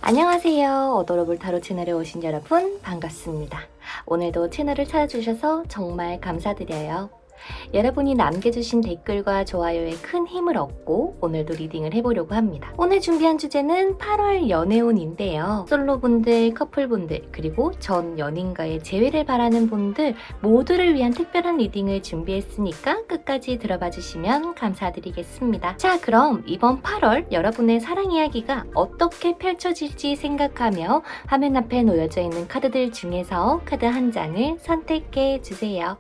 안녕하세요. 어도러블 타로 채널에 오신 여러분 반갑습니다. 오늘도 채널을 찾아주셔서 정말 감사드려요. 여러분이 남겨주신 댓글과 좋아요에 큰 힘을 얻고 오늘도 리딩을 해보려고 합니다. 오늘 준비한 주제는 8월 연애운인데요. 솔로분들, 커플분들, 그리고 전 연인과의 재회를 바라는 분들 모두를 위한 특별한 리딩을 준비했으니까 끝까지 들어봐 주시면 감사드리겠습니다. 자, 그럼 이번 8월 여러분의 사랑 이야기가 어떻게 펼쳐질지 생각하며 화면 앞에 놓여져 있는 카드들 중에서 카드 한 장을 선택해 주세요.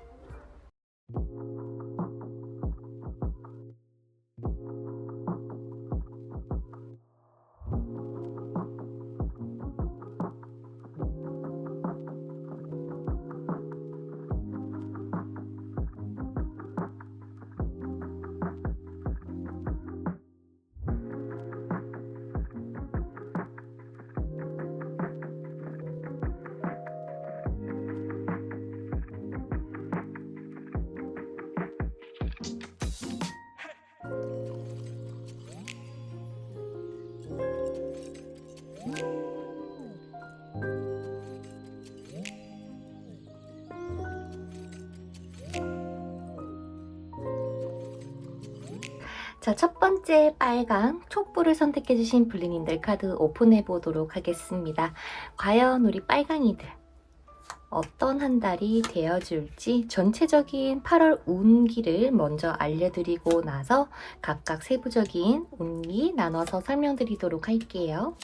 자, 첫 번째 빨강 촛불을 선택해주신 블리님들 카드 오픈해 보도록 하겠습니다. 과연 우리 빨강이들 어떤 한 달이 되어줄지 전체적인 8월 운기를 먼저 알려드리고 나서 각각 세부적인 운기 나눠서 설명드리도록 할게요.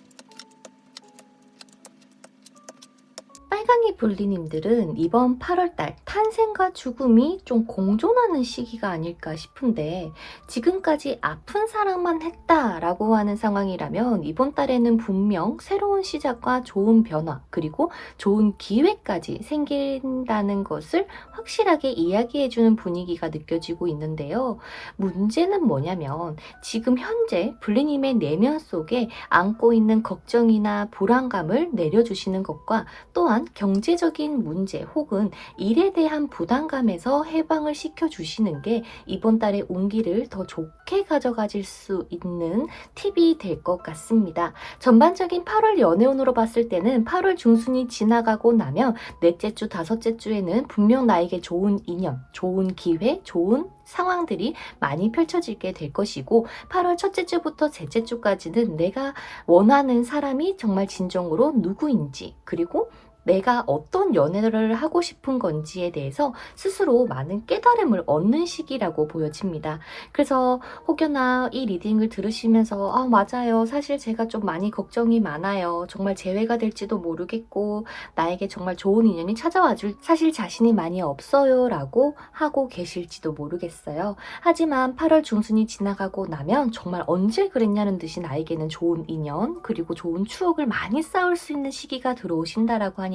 빨강이 블리님들은 이번 8월달 탄생과 죽음이 좀 공존하는 시기가 아닐까 싶은데, 지금까지 아픈 사랑만 했다라고 하는 상황이라면 이번 달에는 분명 새로운 시작과 좋은 변화 그리고 좋은 기회까지 생긴다는 것을 확실하게 이야기해주는 분위기가 느껴지고 있는데요. 문제는 뭐냐면 지금 현재 블리님의 내면 속에 안고 있는 걱정이나 불안감을 내려주시는 것과 또한 경제적인 문제 혹은 일에 대한 부담감에서 해방을 시켜주시는 게 이번 달의 운기를 더 좋게 가져가질 수 있는 팁이 될 것 같습니다. 전반적인 8월 연애운으로 봤을 때는 8월 중순이 지나가고 나면 넷째 주, 다섯째 주에는 분명 나에게 좋은 인연, 좋은 기회, 좋은 상황들이 많이 펼쳐지게 될 것이고, 8월 첫째 주부터 셋째 주까지는 내가 원하는 사람이 정말 진정으로 누구인지, 그리고 내가 어떤 연애를 하고 싶은 건지에 대해서 스스로 많은 깨달음을 얻는 시기라고 보여집니다. 그래서 혹여나 이 리딩을 들으시면서 맞아요. 사실 제가 좀 많이 걱정이 많아요. 정말 재회가 될지도 모르겠고 나에게 정말 좋은 인연이 찾아와 줄 사실 자신이 많이 없어요 라고 하고 계실지도 모르겠어요. 하지만 8월 중순이 지나가고 나면 정말 언제 그랬냐는 듯이 나에게는 좋은 인연 그리고 좋은 추억을 많이 쌓을 수 있는 시기가 들어오신다라고 하니까요.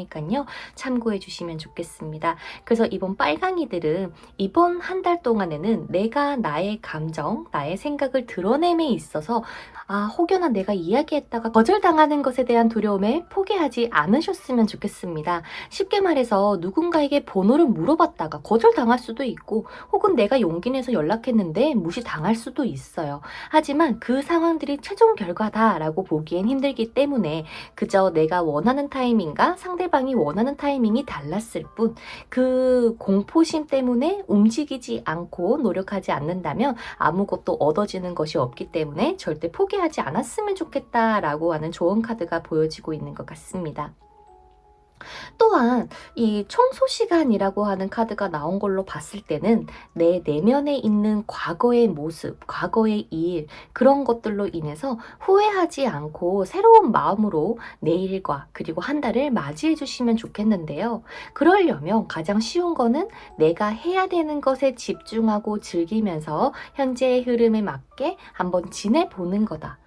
참고해 주시면 좋겠습니다. 그래서 이번 빨강이들은 이번 한 달 동안에는 내가 나의 감정, 나의 생각을 드러냄에 있어서 혹여나 내가 이야기했다가 거절당하는 것에 대한 두려움에 포기하지 않으셨으면 좋겠습니다. 쉽게 말해서 누군가에게 번호를 물어봤다가 거절당할 수도 있고, 혹은 내가 용기 내서 연락했는데 무시당할 수도 있어요. 하지만 그 상황들이 최종 결과다라고 보기엔 힘들기 때문에 그저 내가 원하는 타이밍과 상대방이 원하는 타이밍이 달랐을 뿐, 그 공포심 때문에 움직이지 않고 노력하지 않는다면 아무것도 얻어지는 것이 없기 때문에 절대 포기하지 않았으면 좋겠다라고 하는 조언 카드가 보여지고 있는 것 같습니다. 또한 이 청소 시간이라고 하는 카드가 나온 걸로 봤을 때는 내 내면에 있는 과거의 모습, 과거의 일, 그런 것들로 인해서 후회하지 않고 새로운 마음으로 내일과 그리고 한 달을 맞이해 주시면 좋겠는데요. 그러려면 가장 쉬운 거는 내가 해야 되는 것에 집중하고 즐기면서 현재의 흐름에 맞게 한번 지내보는 거다.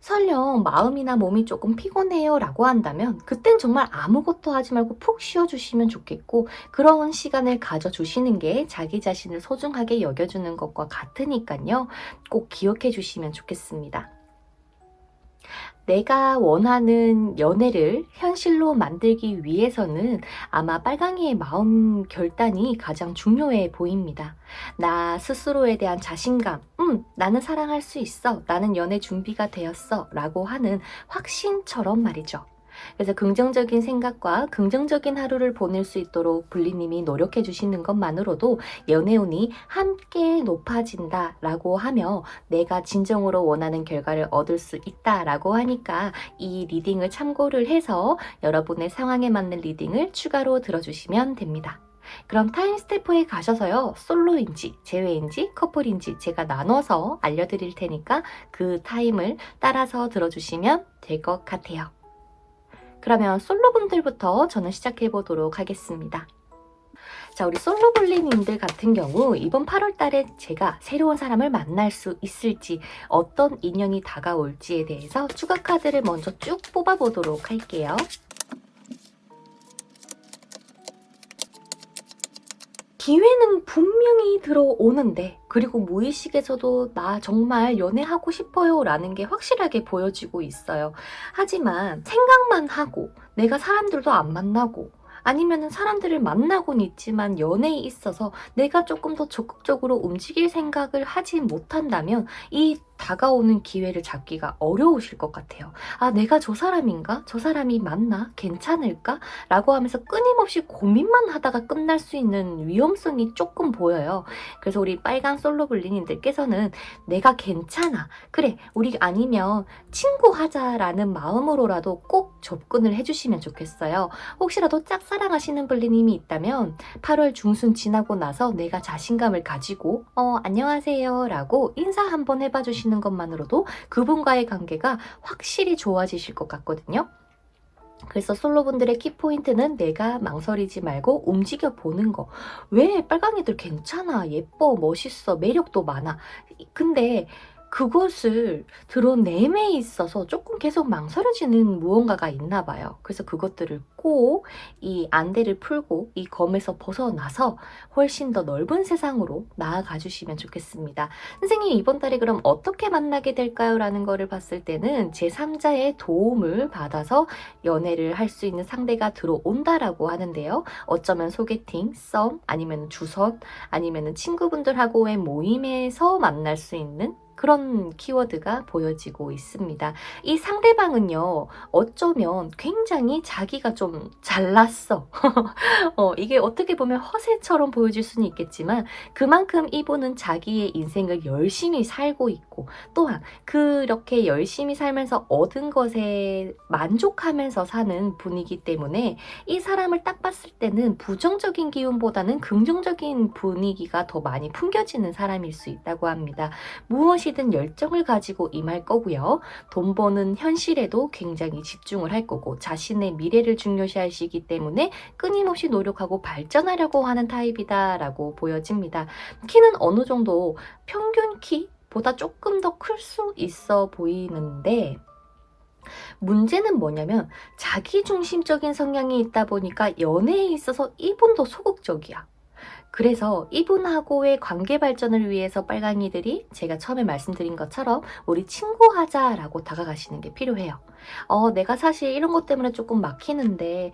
설령 마음이나 몸이 조금 피곤해요 라고 한다면 그땐 정말 아무것도 하지 말고 푹 쉬어주시면 좋겠고, 그런 시간을 가져주시는 게 자기 자신을 소중하게 여겨주는 것과 같으니까요. 꼭 기억해 주시면 좋겠습니다. 내가 원하는 연애를 현실로 만들기 위해서는 아마 빨강이의 마음 결단이 가장 중요해 보입니다. 나 스스로에 대한 자신감, 나는 사랑할 수 있어, 나는 연애 준비가 되었어 라고 하는 확신처럼 말이죠. 그래서 긍정적인 생각과 긍정적인 하루를 보낼 수 있도록 블리님이 노력해 주시는 것만으로도 연애운이 함께 높아진다 라고 하며 내가 진정으로 원하는 결과를 얻을 수 있다 라고 하니까 이 리딩을 참고를 해서 여러분의 상황에 맞는 리딩을 추가로 들어주시면 됩니다. 그럼 타임스태프에 가셔서요, 솔로인지 제외인지 커플인지 제가 나눠서 알려드릴 테니까 그 타임을 따라서 들어주시면 될 것 같아요. 그러면 솔로분들부터 저는 시작해 보도록 하겠습니다. 자, 우리 솔로블리님들 같은 경우 이번 8월 달에 제가 새로운 사람을 만날 수 있을지, 어떤 인연이 다가올지에 대해서 추가 카드를 먼저 쭉 뽑아보도록 할게요. 기회는 분명히 들어오는데, 그리고 무의식에서도 나 정말 연애하고 싶어요 라는 게 확실하게 보여지고 있어요. 하지만 생각만 하고 내가 사람들도 안 만나고 아니면 사람들을 만나곤 있지만 연애에 있어서 내가 조금 더 적극적으로 움직일 생각을 하지 못한다면 이 다가오는 기회를 잡기가 어려우실 것 같아요. 아, 내가 저 사람인가? 저 사람이 맞나? 괜찮을까? 라고 하면서 끊임없이 고민만 하다가 끝날 수 있는 위험성이 조금 보여요. 그래서 우리 빨강 솔로블리님들께서는 내가 괜찮아, 그래, 우리 아니면 친구하자라는 마음으로라도 꼭 접근을 해주시면 좋겠어요. 혹시라도 짝사랑하시는 블리님이 있다면 8월 중순 지나고 나서 내가 자신감을 가지고 안녕하세요 라고 인사 한번 해봐 주시는 것만으로도 그분과의 관계가 확실히 좋아지실 것 같거든요. 그래서 솔로분들의 키포인트는 내가 망설이지 말고 움직여 보는 거. 왜? 빨강이들 괜찮아, 예뻐, 멋있어, 매력도 많아. 근데 그것을 드러냄에 있어서 조금 계속 망설여지는 무언가가 있나 봐요. 그래서 그것들을 꼭 이 안대를 풀고 이 검에서 벗어나서 훨씬 더 넓은 세상으로 나아가 주시면 좋겠습니다. 선생님, 이번 달에 그럼 어떻게 만나게 될까요? 라는 거를 봤을 때는 제3자의 도움을 받아서 연애를 할 수 있는 상대가 들어온다라고 하는데요. 어쩌면 소개팅, 썸, 아니면 주선, 아니면 친구분들하고의 모임에서 만날 수 있는 그런 키워드가 보여지고 있습니다. 이 상대방은요, 어쩌면 굉장히 자기가 좀 잘났어. 이게 어떻게 보면 허세처럼 보여질 수는 있겠지만 그만큼 이분은 자기의 인생을 열심히 살고 있고, 또한 그렇게 열심히 살면서 얻은 것에 만족하면서 사는 분이기 때문에 이 사람을 딱 봤을 때는 부정적인 기운보다는 긍정적인 분위기가 더 많이 풍겨지는 사람일 수 있다고 합니다. 무엇이든 열정을 가지고 임할 거고요. 돈 버는 현실에도 굉장히 집중을 할 거고, 자신의 미래를 중요시하시기 때문에 끊임없이 노력하고 발전하려고 하는 타입이다 라고 보여집니다. 키는 어느 정도 평균 키보다 조금 더 클 수 있어 보이는데, 문제는 뭐냐면 자기중심적인 성향이 있다 보니까 연애에 있어서 이분도 소극적이야. 그래서 이분하고의 관계 발전을 위해서 빨강이들이 제가 처음에 말씀드린 것처럼 우리 친구하자라고 다가가시는 게 필요해요. 내가 사실 이런 것 때문에 조금 막히는데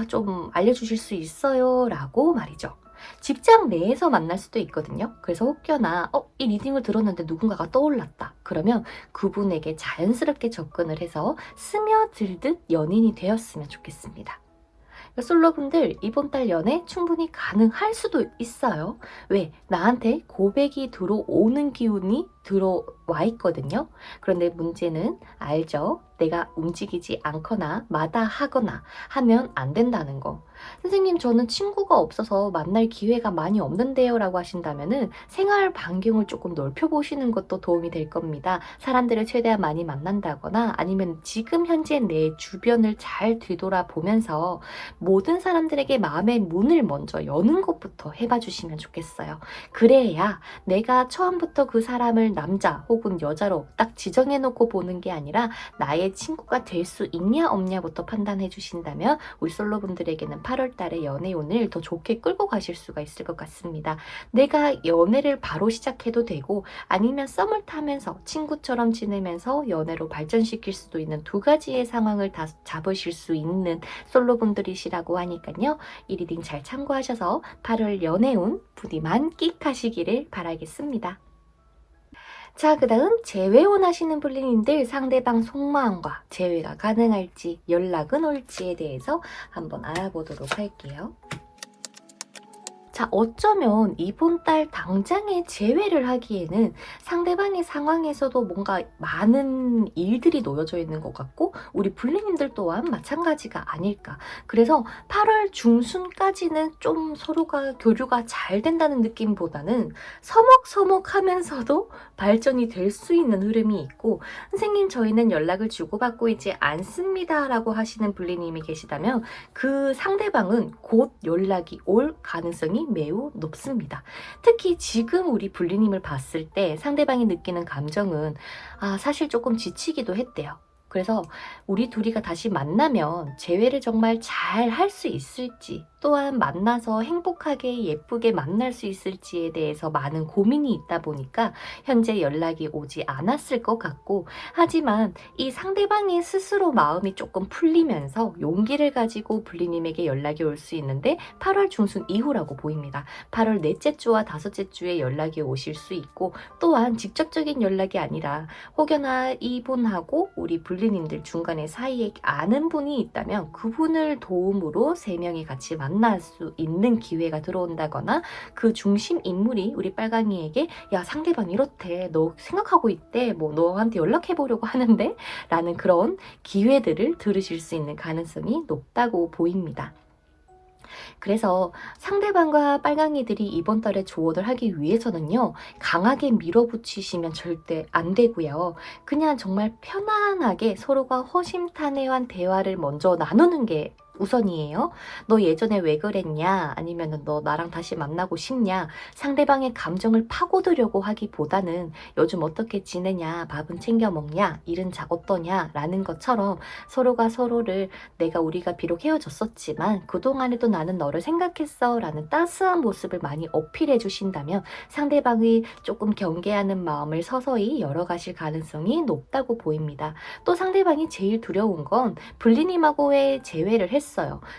좀 알려주실 수 있어요? 라고 말이죠. 직장 내에서 만날 수도 있거든요. 그래서 혹여나 이 리딩을 들었는데 누군가가 떠올랐다. 그러면 그분에게 자연스럽게 접근을 해서 스며들듯 연인이 되었으면 좋겠습니다. 솔로분들 이번 달 연애 충분히 가능할 수도 있어요. 왜? 나한테 고백이 들어오는 기운이 들어와 있거든요. 그런데 문제는 알죠? 내가 움직이지 않거나 마다하거나 하면 안 된다는 거. 선생님, 저는 친구가 없어서 만날 기회가 많이 없는데요 라고 하신다면은 생활 반경을 조금 넓혀보시는 것도 도움이 될 겁니다. 사람들을 최대한 많이 만난다거나 아니면 지금 현재 내 주변을 잘 뒤돌아보면서 모든 사람들에게 마음의 문을 먼저 여는 것부터 해봐 주시면 좋겠어요. 그래야 내가 처음부터 그 사람을 남자 혹은 여자로 딱 지정해놓고 보는 게 아니라 나의 친구가 될 수 있냐 없냐부터 판단해 주신다면 우리 솔로분들에게는 8월 달에 연애운을 더 좋게 끌고 가실 수가 있을 것 같습니다. 내가 연애를 바로 시작해도 되고 아니면 썸을 타면서 친구처럼 지내면서 연애로 발전시킬 수도 있는 두 가지의 상황을 다 잡으실 수 있는 솔로분들이시라고 하니까요. 이 리딩 잘 참고하셔서 8월 연애운 부디 만끽하시기를 바라겠습니다. 자, 그 다음 재회원 하시는 분님들 상대방 속마음과 재회가 가능할지 연락은 올지에 대해서 한번 알아보도록 할게요. 자, 어쩌면 이번 달 당장에 재회를 하기에는 상대방의 상황에서도 뭔가 많은 일들이 놓여져 있는 것 같고 우리 불리님들 또한 마찬가지가 아닐까. 그래서 8월 중순까지는 좀 서로가 교류가 잘 된다는 느낌보다는 서먹서먹하면서도 발전이 될 수 있는 흐름이 있고 선생님 저희는 연락을 주고받고 있지 않습니다 라고 하시는 불리님이 계시다면 그 상대방은 곧 연락이 올 가능성이 매우 높습니다. 특히 지금 우리 불리님을 봤을 때 상대방이 느끼는 감정은 사실 조금 지치기도 했대요. 그래서 우리 둘이가 다시 만나면 재회를 정말 잘 할 수 있을지 또한 만나서 행복하게 예쁘게 만날 수 있을지에 대해서 많은 고민이 있다 보니까 현재 연락이 오지 않았을 것 같고 하지만 이 상대방의 스스로 마음이 조금 풀리면서 용기를 가지고 불리님에게 연락이 올 수 있는데 8월 중순 이후라고 보입니다. 8월 넷째 주와 다섯째 주에 연락이 오실 수 있고 또한 직접적인 연락이 아니라 혹여나 이분하고 우리 불리님들 중간에 사이에 아는 분이 있다면 그분을 도움으로 세 명이 같이 만날 수 있는 기회가 들어온다거나 그 중심 인물이 우리 빨강이에게 야 상대방 이렇대 너 생각하고 있대 뭐 너한테 연락해 보려고 하는데 라는 그런 기회들을 들으실 수 있는 가능성이 높다고 보입니다. 그래서 상대방과 빨강이들이 이번 달에 조언을 하기 위해서는요. 강하게 밀어붙이시면 절대 안 되고요. 그냥 정말 편안하게 서로가 허심탄회한 대화를 먼저 나누는 게 우선이에요. 너 예전에 왜 그랬냐? 아니면 너 나랑 다시 만나고 싶냐? 상대방의 감정을 파고들려고 하기보다는 요즘 어떻게 지내냐? 밥은 챙겨 먹냐? 일은 어떠냐? 라는 것처럼 서로가 서로를 내가 우리가 비록 헤어졌었지만 그동안에도 나는 너를 생각했어 라는 따스한 모습을 많이 어필해 주신다면 상대방이 조금 경계하는 마음을 서서히 열어가실 가능성이 높다고 보입니다. 또 상대방이 제일 두려운 건 불리님하고의 재회를 했어요.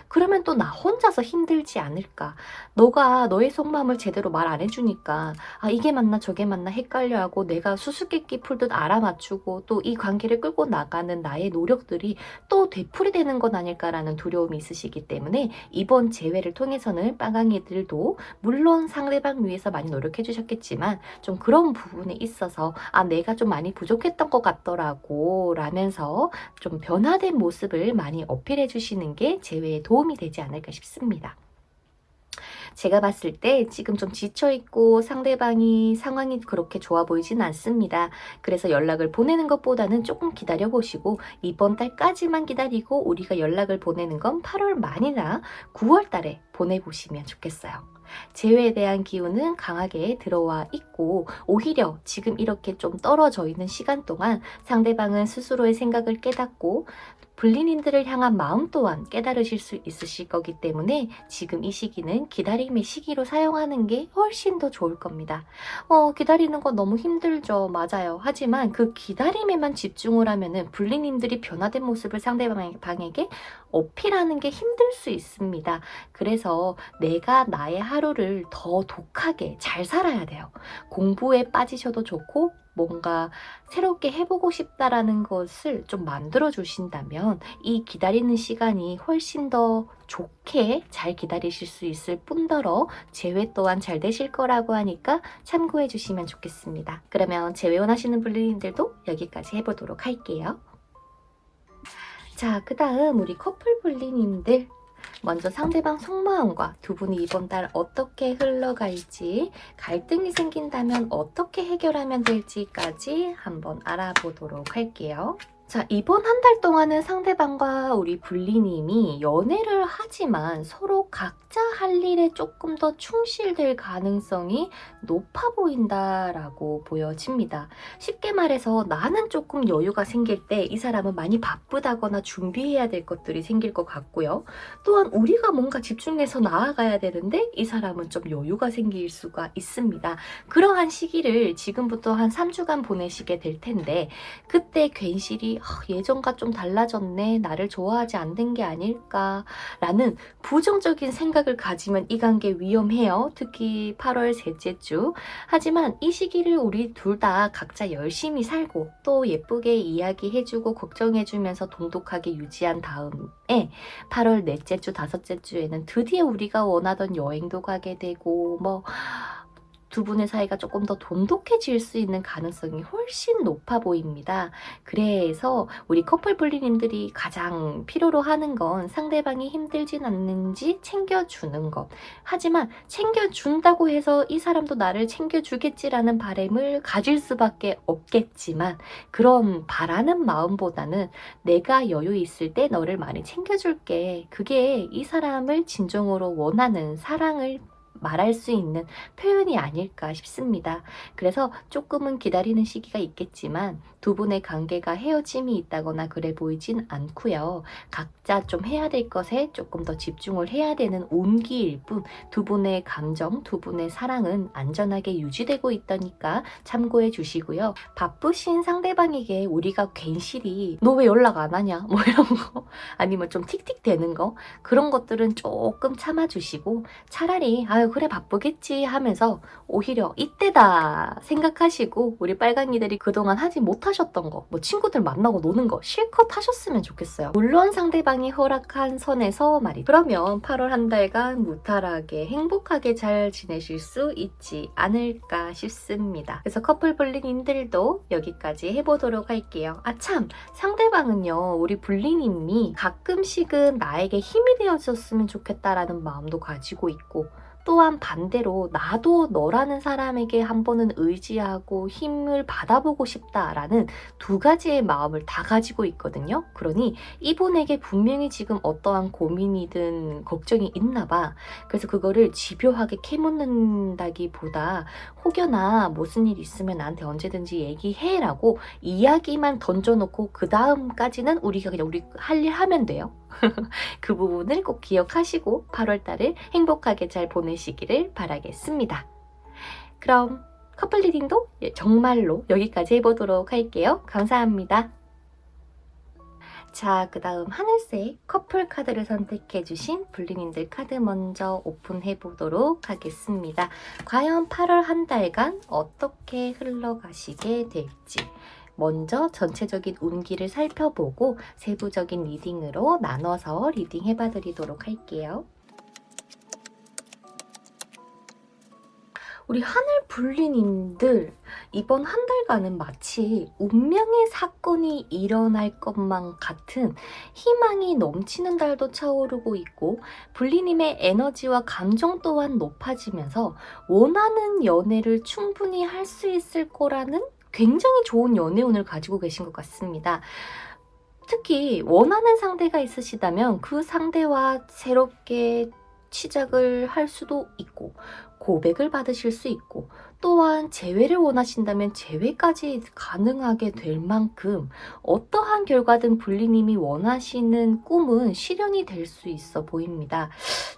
그러면 또 나 혼자서 힘들지 않을까. 너가 너의 속마음을 제대로 말 안 해주니까 이게 맞나 저게 맞나 헷갈려하고 내가 수수께끼 풀듯 알아맞추고 또 이 관계를 끌고 나가는 나의 노력들이 또 되풀이되는 건 아닐까라는 두려움이 있으시기 때문에 이번 재회를 통해서는 빨강이들도 물론 상대방 위해서 많이 노력해 주셨겠지만 좀 그런 부분에 있어서 내가 좀 많이 부족했던 것 같더라고 라면서 좀 변화된 모습을 많이 어필해 주시는 게 재회에 도움이 되지 않을까 싶습니다. 제가 봤을 때 지금 좀 지쳐있고 상대방이 상황이 그렇게 좋아 보이진 않습니다. 그래서 연락을 보내는 것보다는 조금 기다려보시고 이번 달까지만 기다리고 우리가 연락을 보내는 건 8월 말이나 9월 달에 보내보시면 좋겠어요. 재회에 대한 기운은 강하게 들어와 있고 오히려 지금 이렇게 좀 떨어져 있는 시간 동안 상대방은 스스로의 생각을 깨닫고 불리님들을 향한 마음 또한 깨달으실 수 있으실 거기 때문에 지금 이 시기는 기다림의 시기로 사용하는 게 훨씬 더 좋을 겁니다. 기다리는 거 너무 힘들죠. 맞아요. 하지만 그 기다림에만 집중을 하면은 불리님들이 변화된 모습을 상대방에게 어필하는 게 힘들 수 있습니다. 그래서 내가 나의 하루를 더 독하게 잘 살아야 돼요. 공부에 빠지셔도 좋고 뭔가 새롭게 해보고 싶다라는 것을 좀 만들어 주신다면 이 기다리는 시간이 훨씬 더 좋게 잘 기다리실 수 있을 뿐더러 재회 또한 잘 되실 거라고 하니까 참고해 주시면 좋겠습니다. 그러면 재회원 하시는 분들도 여기까지 해보도록 할게요. 자, 그 다음 우리 커플 분리님들 먼저 상대방 속마음과 두 분이 이번 달 어떻게 흘러갈지 갈등이 생긴다면 어떻게 해결하면 될지까지 한번 알아보도록 할게요. 자, 이번 한 달 동안은 상대방과 우리 분리님이 연애를 하지만 서로 각자 할 일에 조금 더 충실될 가능성이 높아 보인다라고 보여집니다. 쉽게 말해서 나는 조금 여유가 생길 때 이 사람은 많이 바쁘다거나 준비해야 될 것들이 생길 것 같고요. 또한 우리가 뭔가 집중해서 나아가야 되는데 이 사람은 좀 여유가 생길 수가 있습니다. 그러한 시기를 지금부터 한 3주간 보내시게 될 텐데 그때 괜시리 예전과 좀 달라졌네, 나를 좋아하지 않는 게 아닐까라는 부정적인 생각을 가지면 이 관계 위험해요. 특히 8월 셋째 주. 하지만 이 시기를 우리 둘 다 각자 열심히 살고 또 예쁘게 이야기해주고 걱정해주면서 돈독하게 유지한 다음에 8월 넷째 주, 다섯째 주에는 드디어 우리가 원하던 여행도 가게 되고 두 분의 사이가 조금 더 돈독해질 수 있는 가능성이 훨씬 높아 보입니다. 그래서 우리 커플 분리님들이 가장 필요로 하는 건 상대방이 힘들진 않는지 챙겨주는 것. 하지만 챙겨준다고 해서 이 사람도 나를 챙겨주겠지라는 바람을 가질 수밖에 없겠지만 그런 바라는 마음보다는 내가 여유 있을 때 너를 많이 챙겨줄게. 그게 이 사람을 진정으로 원하는 사랑을 말할 수 있는 표현이 아닐까 싶습니다. 그래서 조금은 기다리는 시기가 있겠지만 두 분의 관계가 헤어짐이 있다거나 그래 보이진 않고요. 각자 좀 해야 될 것에 조금 더 집중을 해야 되는 온기일 뿐 두 분의 감정, 두 분의 사랑은 안전하게 유지되고 있다니까 참고해 주시고요. 바쁘신 상대방에게 우리가 괜시리 너 왜 연락 안 하냐 뭐 이런 거 아니면 좀 틱틱대는 거 그런 것들은 조금 참아주시고 차라리 아유 그래 바쁘겠지 하면서 오히려 이때다 생각하시고 우리 빨강이들이 그동안 하지 못하셨던 거 뭐 친구들 만나고 노는 거 실컷 하셨으면 좋겠어요. 물론 상대방이 허락한 선에서 말이죠. 그러면 8월 한 달간 무탈하게 행복하게 잘 지내실 수 있지 않을까 싶습니다. 그래서 커플 블링님들도 여기까지 해보도록 할게요. 아 참 상대방은요 우리 블링님이 가끔씩은 나에게 힘이 되어줬으면 좋겠다라는 마음도 가지고 있고 또한 반대로 나도 너라는 사람에게 한 번은 의지하고 힘을 받아보고 싶다라는 두 가지의 마음을 다 가지고 있거든요. 그러니 이분에게 분명히 지금 어떠한 고민이든 걱정이 있나 봐. 그래서 그거를 집요하게 캐묻는다기보다 혹여나 무슨 일 있으면 나한테 언제든지 얘기해라고 이야기만 던져놓고 그 다음까지는 우리가 그냥 우리 할 일 하면 돼요. 그 부분을 꼭 기억하시고 8월달을 행복하게 잘 보내시기를 바라겠습니다. 그럼 커플 리딩도 정말로 여기까지 해보도록 할게요. 감사합니다. 자, 그 다음 하늘색 커플 카드를 선택해주신 블리님들 카드 먼저 오픈해보도록 하겠습니다. 과연 8월 한 달간 어떻게 흘러가시게 될지 먼저 전체적인 운기를 살펴보고 세부적인 리딩으로 나눠서 리딩 해봐드리도록 할게요. 우리 하늘 불리님들 이번 한 달간은 마치 운명의 사건이 일어날 것만 같은 희망이 넘치는 달도 차오르고 있고 불리님의 에너지와 감정 또한 높아지면서 원하는 연애를 충분히 할 수 있을 거라는 굉장히 좋은 연애운을 가지고 계신 것 같습니다. 특히 원하는 상대가 있으시다면 그 상대와 새롭게 시작을 할 수도 있고 고백을 받으실 수 있고 또한 재회를 원하신다면 재회까지 가능하게 될 만큼 어떠한 결과든 불리님이 원하시는 꿈은 실현이 될 수 있어 보입니다.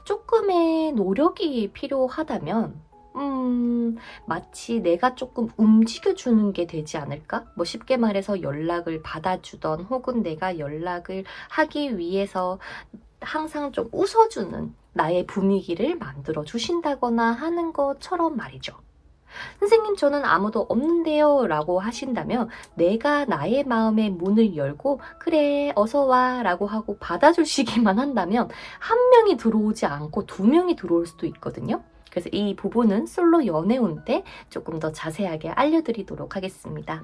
조금의 노력이 필요하다면 마치 내가 조금 움직여주는 게 되지 않을까? 뭐 쉽게 말해서 연락을 받아주던 혹은 내가 연락을 하기 위해서 항상 좀 웃어주는 나의 분위기를 만들어 주신다거나 하는 것처럼 말이죠. 선생님 저는 아무도 없는데요 라고 하신다면 내가 나의 마음의 문을 열고 그래 어서 와 라고 하고 받아주시기만 한다면 한 명이 들어오지 않고 두 명이 들어올 수도 있거든요. 그래서 이 부분은 솔로 연애운 때 조금 더 자세하게 알려드리도록 하겠습니다.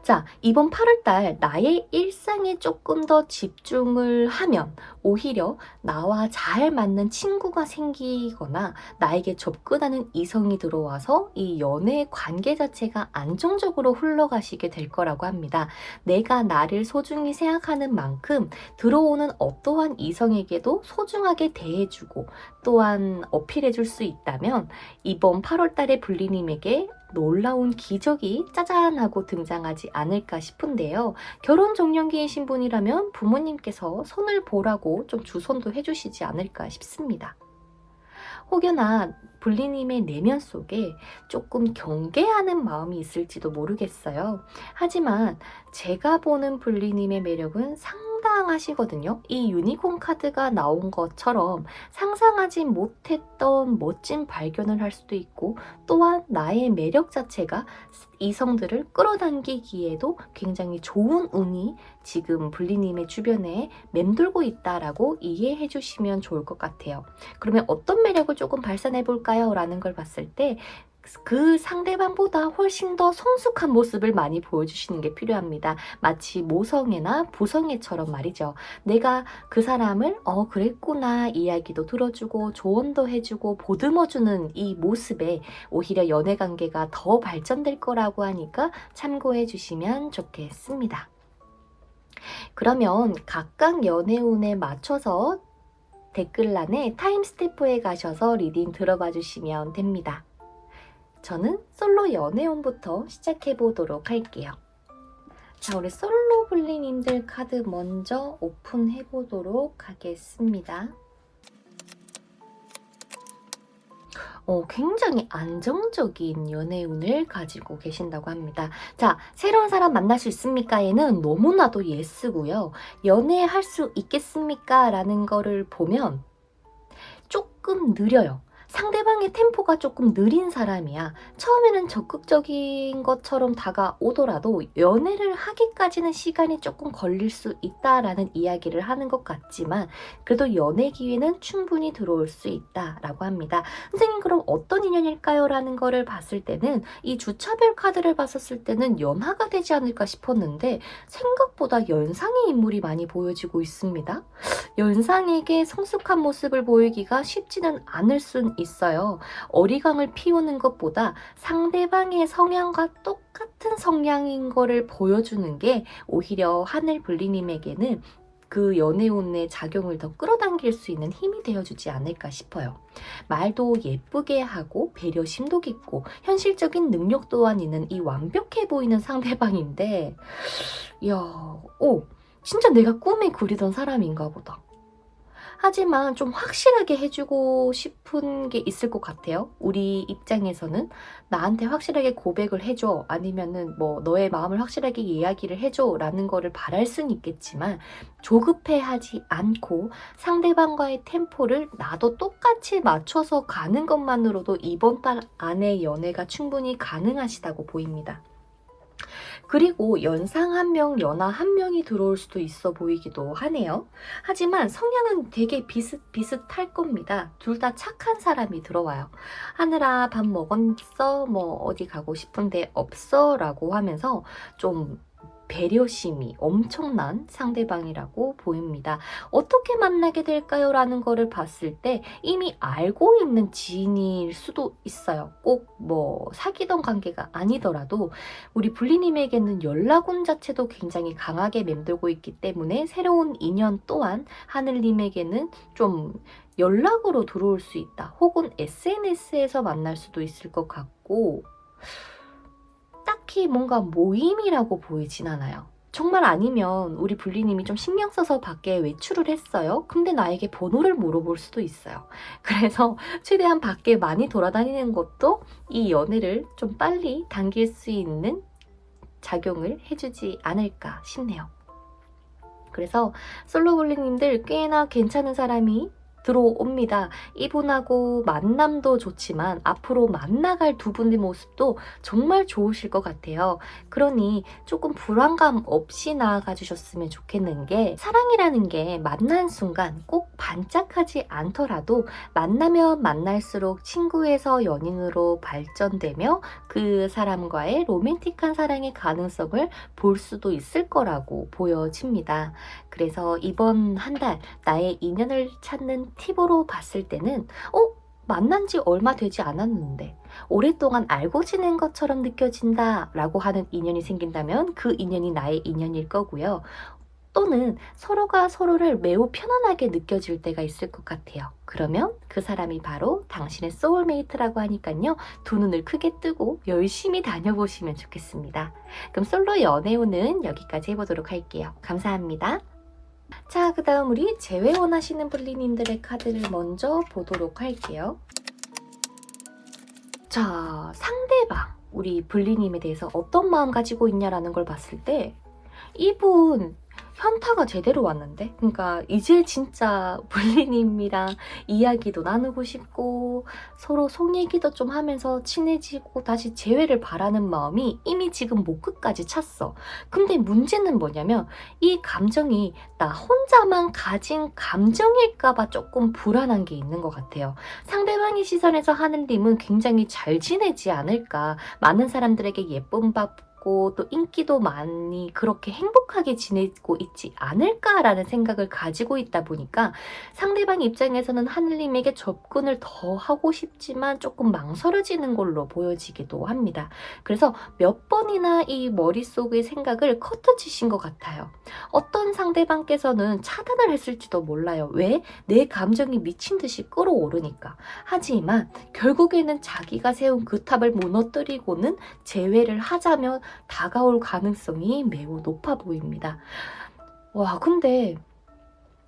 자, 이번 8월달 나의 일상에 조금 더 집중을 하면 오히려 나와 잘 맞는 친구가 생기거나 나에게 접근하는 이성이 들어와서 이 연애 관계 자체가 안정적으로 흘러가시게 될 거라고 합니다. 내가 나를 소중히 생각하는 만큼 들어오는 어떠한 이성에게도 소중하게 대해주고 또한 어필해줄 수 있다면 이번 8월달에 불리님에게 놀라운 기적이 짜잔 하고 등장하지 않을까 싶은데요. 결혼 정년기이신 분이라면 부모님께서 손을 보라고 좀 주선도 해주시지 않을까 싶습니다. 혹여나 불리님의 내면 속에 조금 경계하는 마음이 있을지도 모르겠어요. 하지만 제가 보는 불리님의 매력은 상당하시거든요. 이 유니콘 카드가 나온 것처럼 상상하지 못했던 멋진 발견을 할 수도 있고 또한 나의 매력 자체가 이성들을 끌어당기기에도 굉장히 좋은 운이 지금 불리님의 주변에 맴돌고 있다라고 이해해 주시면 좋을 것 같아요. 그러면 어떤 매력을 조금 발산해 볼까요? 라는 걸 봤을 때 그 상대방보다 훨씬 더 성숙한 모습을 많이 보여주시는 게 필요합니다. 마치 모성애나 부성애처럼 말이죠. 내가 그 사람을 그랬구나 이야기도 들어주고 조언도 해주고 보듬어주는 이 모습에 오히려 연애관계가 더 발전될 거라고 하니까 참고해 주시면 좋겠습니다. 그러면 각각 연애운에 맞춰서 댓글란에 타임스태프에 가셔서 리딩 들어봐 주시면 됩니다. 저는 솔로 연애운부터 시작해 보도록 할게요. 자, 우리 솔로 불리님들 카드 먼저 오픈해 보도록 하겠습니다. 굉장히 안정적인 연애운을 가지고 계신다고 합니다. 자, 새로운 사람 만날 수 있습니까?에는 너무나도 예스고요. 연애할 수 있겠습니까? 라는 거를 보면 조금 느려요. 상대방의 템포가 조금 느린 사람이야. 처음에는 적극적인 것처럼 다가오더라도 연애를 하기까지는 시간이 조금 걸릴 수 있다라는 이야기를 하는 것 같지만 그래도 연애 기회는 충분히 들어올 수 있다라고 합니다. 선생님 그럼 어떤 인연일까요? 라는 거를 봤을 때는 이 주차별 카드를 봤었을 때는 연하가 되지 않을까 싶었는데 생각보다 연상의 인물이 많이 보여지고 있습니다. 연상에게 성숙한 모습을 보이기가 쉽지는 않을 순 있어요. 어리광을 피우는 것보다 상대방의 성향과 똑같은 성향인 거를 보여주는 게 오히려 하늘불리님에게는 그 연애운의 작용을 더 끌어당길 수 있는 힘이 되어주지 않을까 싶어요. 말도 예쁘게 하고 배려심도 깊고 현실적인 능력 또한 있는 이 완벽해 보이는 상대방인데 진짜 내가 꿈에 그리던 사람인가 보다. 하지만 좀 확실하게 해주고 싶은 게 있을 것 같아요. 우리 입장에서는 나한테 확실하게 고백을 해줘 아니면은 뭐 너의 마음을 확실하게 이야기를 해줘 라는 거를 바랄 수는 있겠지만 조급해하지 않고 상대방과의 템포를 나도 똑같이 맞춰서 가는 것만으로도 이번 달 안에 연애가 충분히 가능하시다고 보입니다. 그리고 연상 한 명, 연하 한 명이 들어올 수도 있어 보이기도 하네요. 하지만 성향은 되게 비슷할 겁니다. 둘 다 착한 사람이 들어와요. 하늘아 밥 먹었어? 뭐 어디 가고 싶은데 없어? 라고 하면서 좀 배려심이 엄청난 상대방이라고 보입니다. 어떻게 만나게 될까요? 라는 거를 봤을 때 이미 알고 있는 지인일 수도 있어요. 꼭 뭐 사귀던 관계가 아니더라도 우리 불리님에게는 연락운 자체도 굉장히 강하게 맴돌고 있기 때문에 새로운 인연 또한 하늘님에게는 좀 연락으로 들어올 수 있다. 혹은 SNS에서 만날 수도 있을 것 같고 딱히 뭔가 모임이라고 보이진 않아요. 정말 아니면 우리 불리님이 좀 신경 써서 밖에 외출을 했어요. 근데 나에게 번호를 물어볼 수도 있어요. 그래서 최대한 밖에 많이 돌아다니는 것도 이 연애를 좀 빨리 당길 수 있는 작용을 해주지 않을까 싶네요. 그래서 솔로 불리님들 꽤나 괜찮은 사람이 들어옵니다. 이분하고 만남도 좋지만 앞으로 만나갈 두 분의 모습도 정말 좋으실 것 같아요. 그러니 조금 불안감 없이 나아가 주셨으면 좋겠는 게, 사랑이라는 게 만난 순간 꼭 반짝하지 않더라도 만나면 만날수록 친구에서 연인으로 발전되며 그 사람과의 로맨틱한 사랑의 가능성을 볼 수도 있을 거라고 보여집니다. 그래서 이번 한 달 나의 인연을 찾는 팁으로 봤을 때는 만난 지 얼마 되지 않았는데 오랫동안 알고 지낸 것처럼 느껴진다 라고 하는 인연이 생긴다면 그 인연이 나의 인연일 거고요. 또는 서로가 서로를 매우 편안하게 느껴질 때가 있을 것 같아요. 그러면 그 사람이 바로 당신의 소울메이트라고 하니까요. 두 눈을 크게 뜨고 열심히 다녀보시면 좋겠습니다. 그럼 솔로 연애운은 여기까지 해보도록 할게요. 감사합니다. 자, 그 다음 우리 재회 원하시는 분리님들의 카드를 먼저 보도록 할게요. 자, 상대방, 우리 분리님에 대해서 어떤 마음 가지고 있냐라는 걸 봤을 때 이분 현타가 제대로 왔는데? 그러니까 이제 진짜 분리님이랑 이야기도 나누고 싶고 서로 속 얘기도 좀 하면서 친해지고 다시 재회를 바라는 마음이 이미 지금 목 끝까지 찼어. 근데 문제는 뭐냐면 이 감정이 나 혼자만 가진 감정일까봐 조금 불안한 게 있는 것 같아요. 상대방의 시선에서 하늘님은 굉장히 잘 지내지 않을까, 많은 사람들에게 예쁨 받고 또 인기도 많이 그렇게 행복하게 지내고 있지 않을까라는 생각을 가지고 있다 보니까 상대방 입장에서는 하늘님에게 접근을 더 하고 싶지만 조금 망설여지는 걸로 보여지기도 합니다. 그래서 몇 번이나 이 머릿속의 생각을 커트치신 것 같아요. 어떤 상대방께서는 차단을 했을지도 몰라요. 왜? 내 감정이 미친 듯이 끌어오르니까. 하지만 결국에는 자기가 세운 그 탑을 무너뜨리고는 재회를 하자면 다가올 가능성이 매우 높아 보입니다. 와, 근데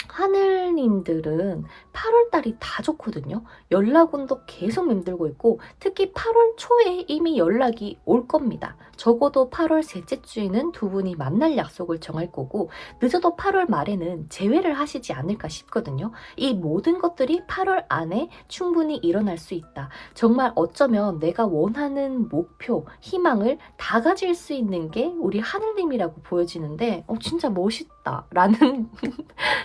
하늘님들은 8월달이 다 좋거든요. 연락운도 계속 맴돌고 있고 특히 8월 초에 이미 연락이 올 겁니다. 적어도 8월 셋째 주에는 두 분이 만날 약속을 정할 거고 늦어도 8월 말에는 재회를 하시지 않을까 싶거든요. 이 모든 것들이 8월 안에 충분히 일어날 수 있다. 정말 어쩌면 내가 원하는 목표, 희망을 다 가질 수 있는 게 우리 하늘님이라고 보여지는데 진짜 멋있다 라는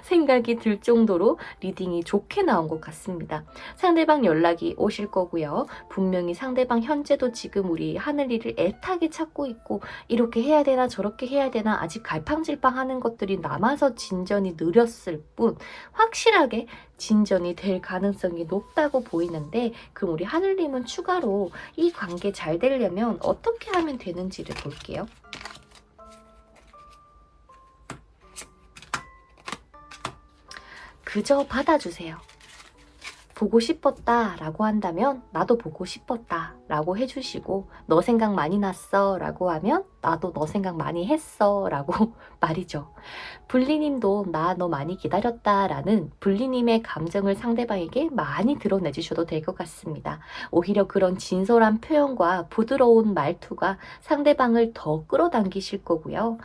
생각이 들 정도로 리딩이 좋게 나온 것 같습니다. 상대방 연락이 오실 거고요. 분명히 상대방 현재도 지금 우리 하늘이를 애타게 찾고 있고 이렇게 해야 되나 저렇게 해야 되나 아직 갈팡질팡 하는 것들이 남아서 진전이 느렸을 뿐 확실하게 진전이 될 가능성이 높다고 보이는데, 그럼 우리 하늘님은 추가로 이 관계 잘 되려면 어떻게 하면 되는지를 볼게요. 그저 받아주세요. 보고 싶었다 라고 한다면 나도 보고 싶었다 라고 해주시고, 너 생각 많이 났어 라고 하면 나도 너 생각 많이 했어 라고 말이죠. 분리님도 나 너 많이 기다렸다 라는 분리님의 감정을 상대방에게 많이 드러내주셔도 될 것 같습니다. 오히려 그런 진솔한 표현과 부드러운 말투가 상대방을 더 끌어당기실 거고요.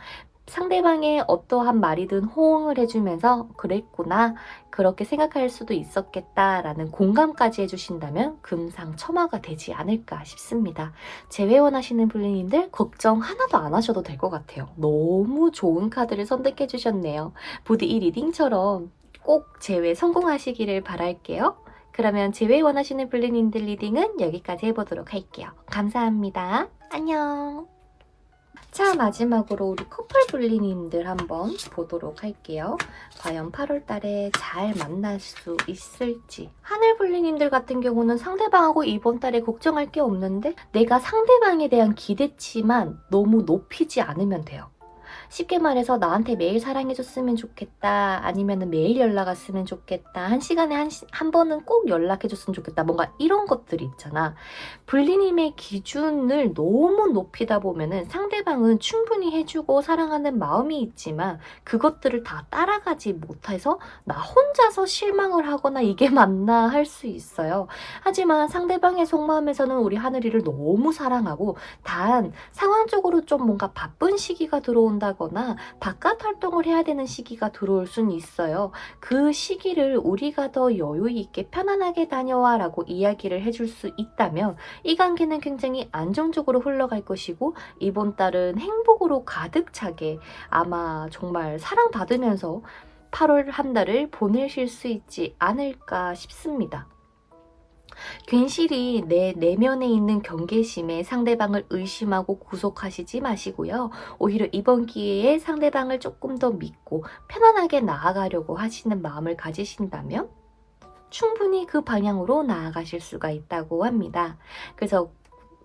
상대방의 어떠한 말이든 호응을 해주면서 그랬구나, 그렇게 생각할 수도 있었겠다라는 공감까지 해주신다면 금상첨화가 되지 않을까 싶습니다. 재회 원하시는 분리님들 걱정 하나도 안 하셔도 될 것 같아요. 너무 좋은 카드를 선택해 주셨네요. 부디 이 리딩처럼 꼭 재회 성공하시기를 바랄게요. 그러면 재회 원하시는 분리님들 리딩은 여기까지 해보도록 할게요. 감사합니다. 안녕. 자, 마지막으로 우리 커플 분리님들 한번 보도록 할게요. 과연 8월 달에 잘 만날 수 있을지. 하늘 분리님들 같은 경우는 상대방하고 이번 달에 걱정할 게 없는데 내가 상대방에 대한 기대치만 너무 높이지 않으면 돼요. 쉽게 말해서 나한테 매일 사랑해줬으면 좋겠다, 아니면 매일 연락 왔으면 좋겠다, 한 시간에 한 번은 꼭 연락해줬으면 좋겠다, 뭔가 이런 것들이 있잖아. 분리님의 기준을 너무 높이다 보면은 상대방은 충분히 해주고 사랑하는 마음이 있지만 그것들을 다 따라가지 못해서 나 혼자서 실망을 하거나 이게 맞나 할 수 있어요. 하지만 상대방의 속마음에서는 우리 하늘이를 너무 사랑하고 단 상황적으로 좀 뭔가 바쁜 시기가 들어온다 한다거나 바깥 활동을 해야 되는 시기가 들어올 수는 있어요. 그 시기를 우리가 더 여유 있게 편안하게 다녀와 라고 이야기를 해줄 수 있다면 이 관계는 굉장히 안정적으로 흘러갈 것이고 이번 달은 행복으로 가득 차게 아마 정말 사랑받으면서 8월 한 달을 보내실 수 있지 않을까 싶습니다. 괜시리 내 내면에 있는 경계심에 상대방을 의심하고 구속하시지 마시고요. 오히려 이번 기회에 상대방을 조금 더 믿고 편안하게 나아가려고 하시는 마음을 가지신다면 충분히 그 방향으로 나아가실 수가 있다고 합니다. 그래서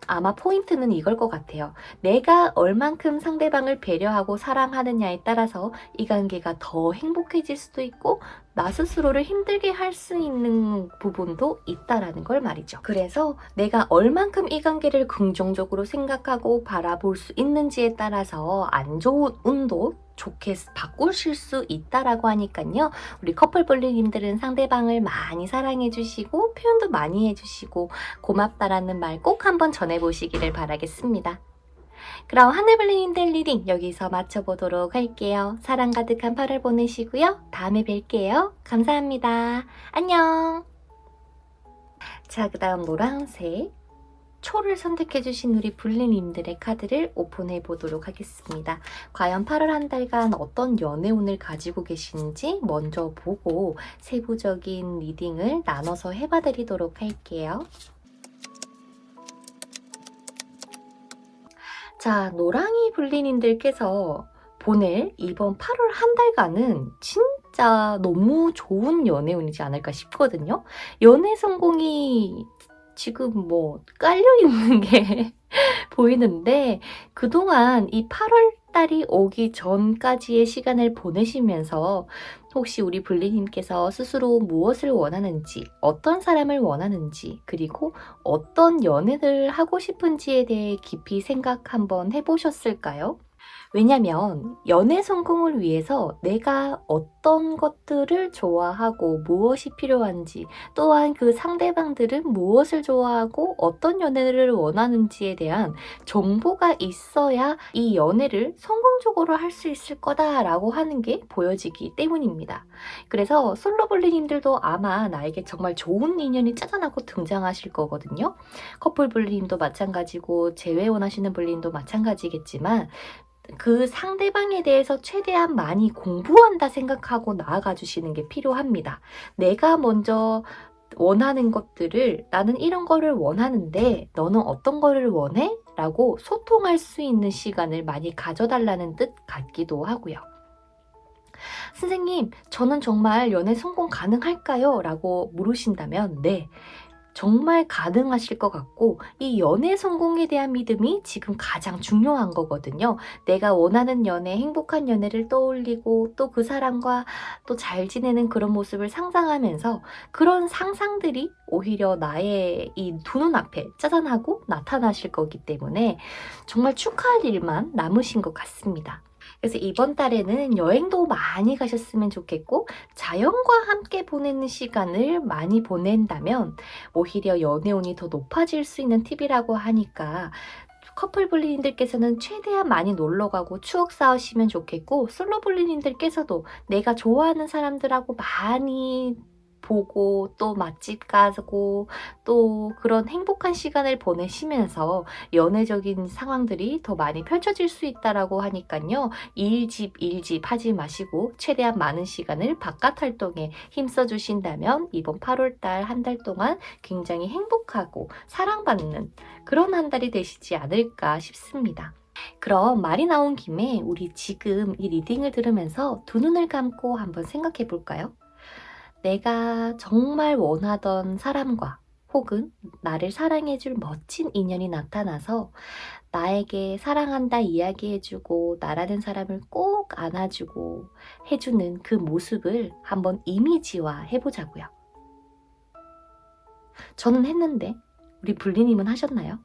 아마 포인트는 이걸 것 같아요. 내가 얼만큼 상대방을 배려하고 사랑하느냐에 따라서 이 관계가 더 행복해질 수도 있고 나 스스로를 힘들게 할 수 있는 부분도 있다라는 걸 말이죠. 그래서 내가 얼만큼 이 관계를 긍정적으로 생각하고 바라볼 수 있는지에 따라서 안 좋은 운도 좋게 바꾸실 수 있다라고 하니까요. 우리 커플블리님들은 상대방을 많이 사랑해주시고 표현도 많이 해주시고 고맙다라는 말 꼭 한번 전해보시기를 바라겠습니다. 그럼 하늘블리님들 리딩 여기서 마쳐보도록 할게요. 사랑 가득한 8월 보내시고요. 다음에 뵐게요. 감사합니다. 안녕. 자, 그 다음 노란색 초를 선택해주신 우리 블리님들의 카드를 오픈해 보도록 하겠습니다. 과연 8월 한 달간 어떤 연애운을 가지고 계신지 먼저 보고 세부적인 리딩을 나눠서 해봐드리도록 할게요. 자, 노랑이 블리님들께서 보낼 이번 8월 한 달간은 진짜 너무 좋은 연애운이지 않을까 싶거든요. 연애 성공이 지금 뭐 깔려있는 게 보이는데 그동안 이 8월 달이 오기 전까지의 시간을 보내시면서 혹시 우리 블리님께서 스스로 무엇을 원하는지, 어떤 사람을 원하는지, 그리고 어떤 연애를 하고 싶은지에 대해 깊이 생각 한번 해보셨을까요? 왜냐면 연애 성공을 위해서 내가 어떤 것들을 좋아하고 무엇이 필요한지 또한 그 상대방들은 무엇을 좋아하고 어떤 연애를 원하는지에 대한 정보가 있어야 이 연애를 성공적으로 할 수 있을 거다라고 하는 게 보여지기 때문입니다. 그래서 솔로블리님들도 아마 나에게 정말 좋은 인연이 짜잔하고 등장하실 거거든요. 커플블리님도 마찬가지고 재회 원하시는 블리님도 마찬가지겠지만 그 상대방에 대해서 최대한 많이 공부한다 생각하고 나아가 주시는 게 필요합니다. 내가 먼저 원하는 것들을 나는 이런 거를 원하는데 너는 어떤 거를 원해? 라고 소통할 수 있는 시간을 많이 가져달라는 뜻 같기도 하고요. 선생님, 저는 정말 연애 성공 가능할까요? 라고 물으신다면 네. 정말 가능하실 것 같고 이 연애 성공에 대한 믿음이 지금 가장 중요한 거거든요. 내가 원하는 연애, 행복한 연애를 떠올리고 또 그 사람과 또 잘 지내는 그런 모습을 상상하면서 그런 상상들이 오히려 나의 이 두 눈앞에 짜잔하고 나타나실 거기 때문에 정말 축하할 일만 남으신 것 같습니다. 그래서 이번 달에는 여행도 많이 가셨으면 좋겠고 자연과 함께 보내는 시간을 많이 보낸다면 오히려 연애운이 더 높아질 수 있는 팁이라고 하니까 커플블리님들께서는 최대한 많이 놀러가고 추억 쌓으시면 좋겠고 솔로블리님들께서도 내가 좋아하는 사람들하고 많이 보고 또 맛집 가고 또 그런 행복한 시간을 보내시면서 연애적인 상황들이 더 많이 펼쳐질 수 있다라고 하니까요. 일집 하지 마시고 최대한 많은 시간을 바깥 활동에 힘써 주신다면 이번 8월달 한 달 동안 굉장히 행복하고 사랑받는 그런 한 달이 되시지 않을까 싶습니다. 그럼 말이 나온 김에 우리 지금 이 리딩을 들으면서 두 눈을 감고 한번 생각해 볼까요? 내가 정말 원하던 사람과 혹은 나를 사랑해줄 멋진 인연이 나타나서 나에게 사랑한다 이야기해주고 나라는 사람을 꼭 안아주고 해주는 그 모습을 한번 이미지화 해보자고요. 저는 했는데 우리 블리님은 하셨나요?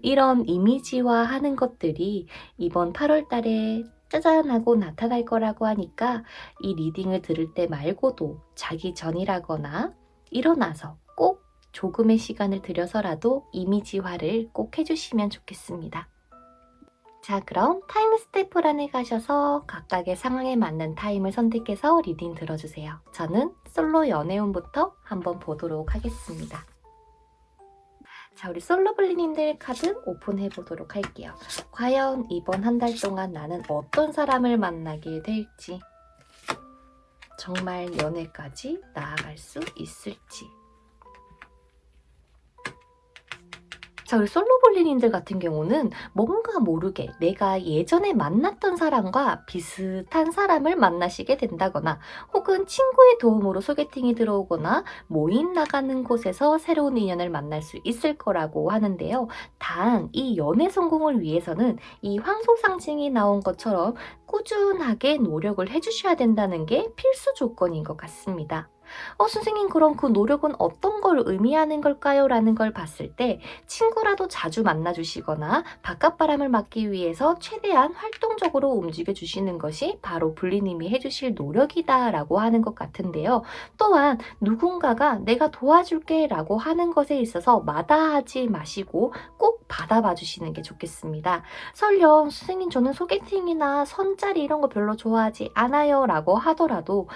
이런 이미지화 하는 것들이 이번 8월 달에 짜잔하고 나타날 거라고 하니까 이 리딩을 들을 때 말고도 자기 전이라거나 일어나서 꼭 조금의 시간을 들여서라도 이미지화를 꼭 해주시면 좋겠습니다. 자, 그럼 타임 스태프란에 가셔서 각각의 상황에 맞는 타임을 선택해서 리딩 들어주세요. 저는 솔로 연애운부터 한번 보도록 하겠습니다. 자, 우리 솔로블리님들 카드 오픈해 보도록 할게요. 과연 이번 한 달 동안 나는 어떤 사람을 만나게 될지, 정말 연애까지 나아갈 수 있을지. 자, 우리 솔로볼리님들 같은 경우는 뭔가 모르게 내가 예전에 만났던 사람과 비슷한 사람을 만나시게 된다거나, 혹은 친구의 도움으로 소개팅이 들어오거나 모임 나가는 곳에서 새로운 인연을 만날 수 있을 거라고 하는데요. 단 이 연애 성공을 위해서는 이 황소상징이 나온 것처럼 꾸준하게 노력을 해주셔야 된다는 게 필수 조건인 것 같습니다. 선생님, 그럼 그 노력은 어떤 걸 의미하는 걸까요? 라는 걸 봤을 때, 친구라도 자주 만나주시거나 바깥바람을 맞기 위해서 최대한 활동적으로 움직여주시는 것이 바로 블리님이 해주실 노력이다 라고 하는 것 같은데요. 또한 누군가가 내가 도와줄게 라고 하는 것에 있어서 마다하지 마시고 꼭 받아봐 주시는 게 좋겠습니다. 설령 선생님, 저는 소개팅이나 선짜리 이런 거 별로 좋아하지 않아요 라고 하더라도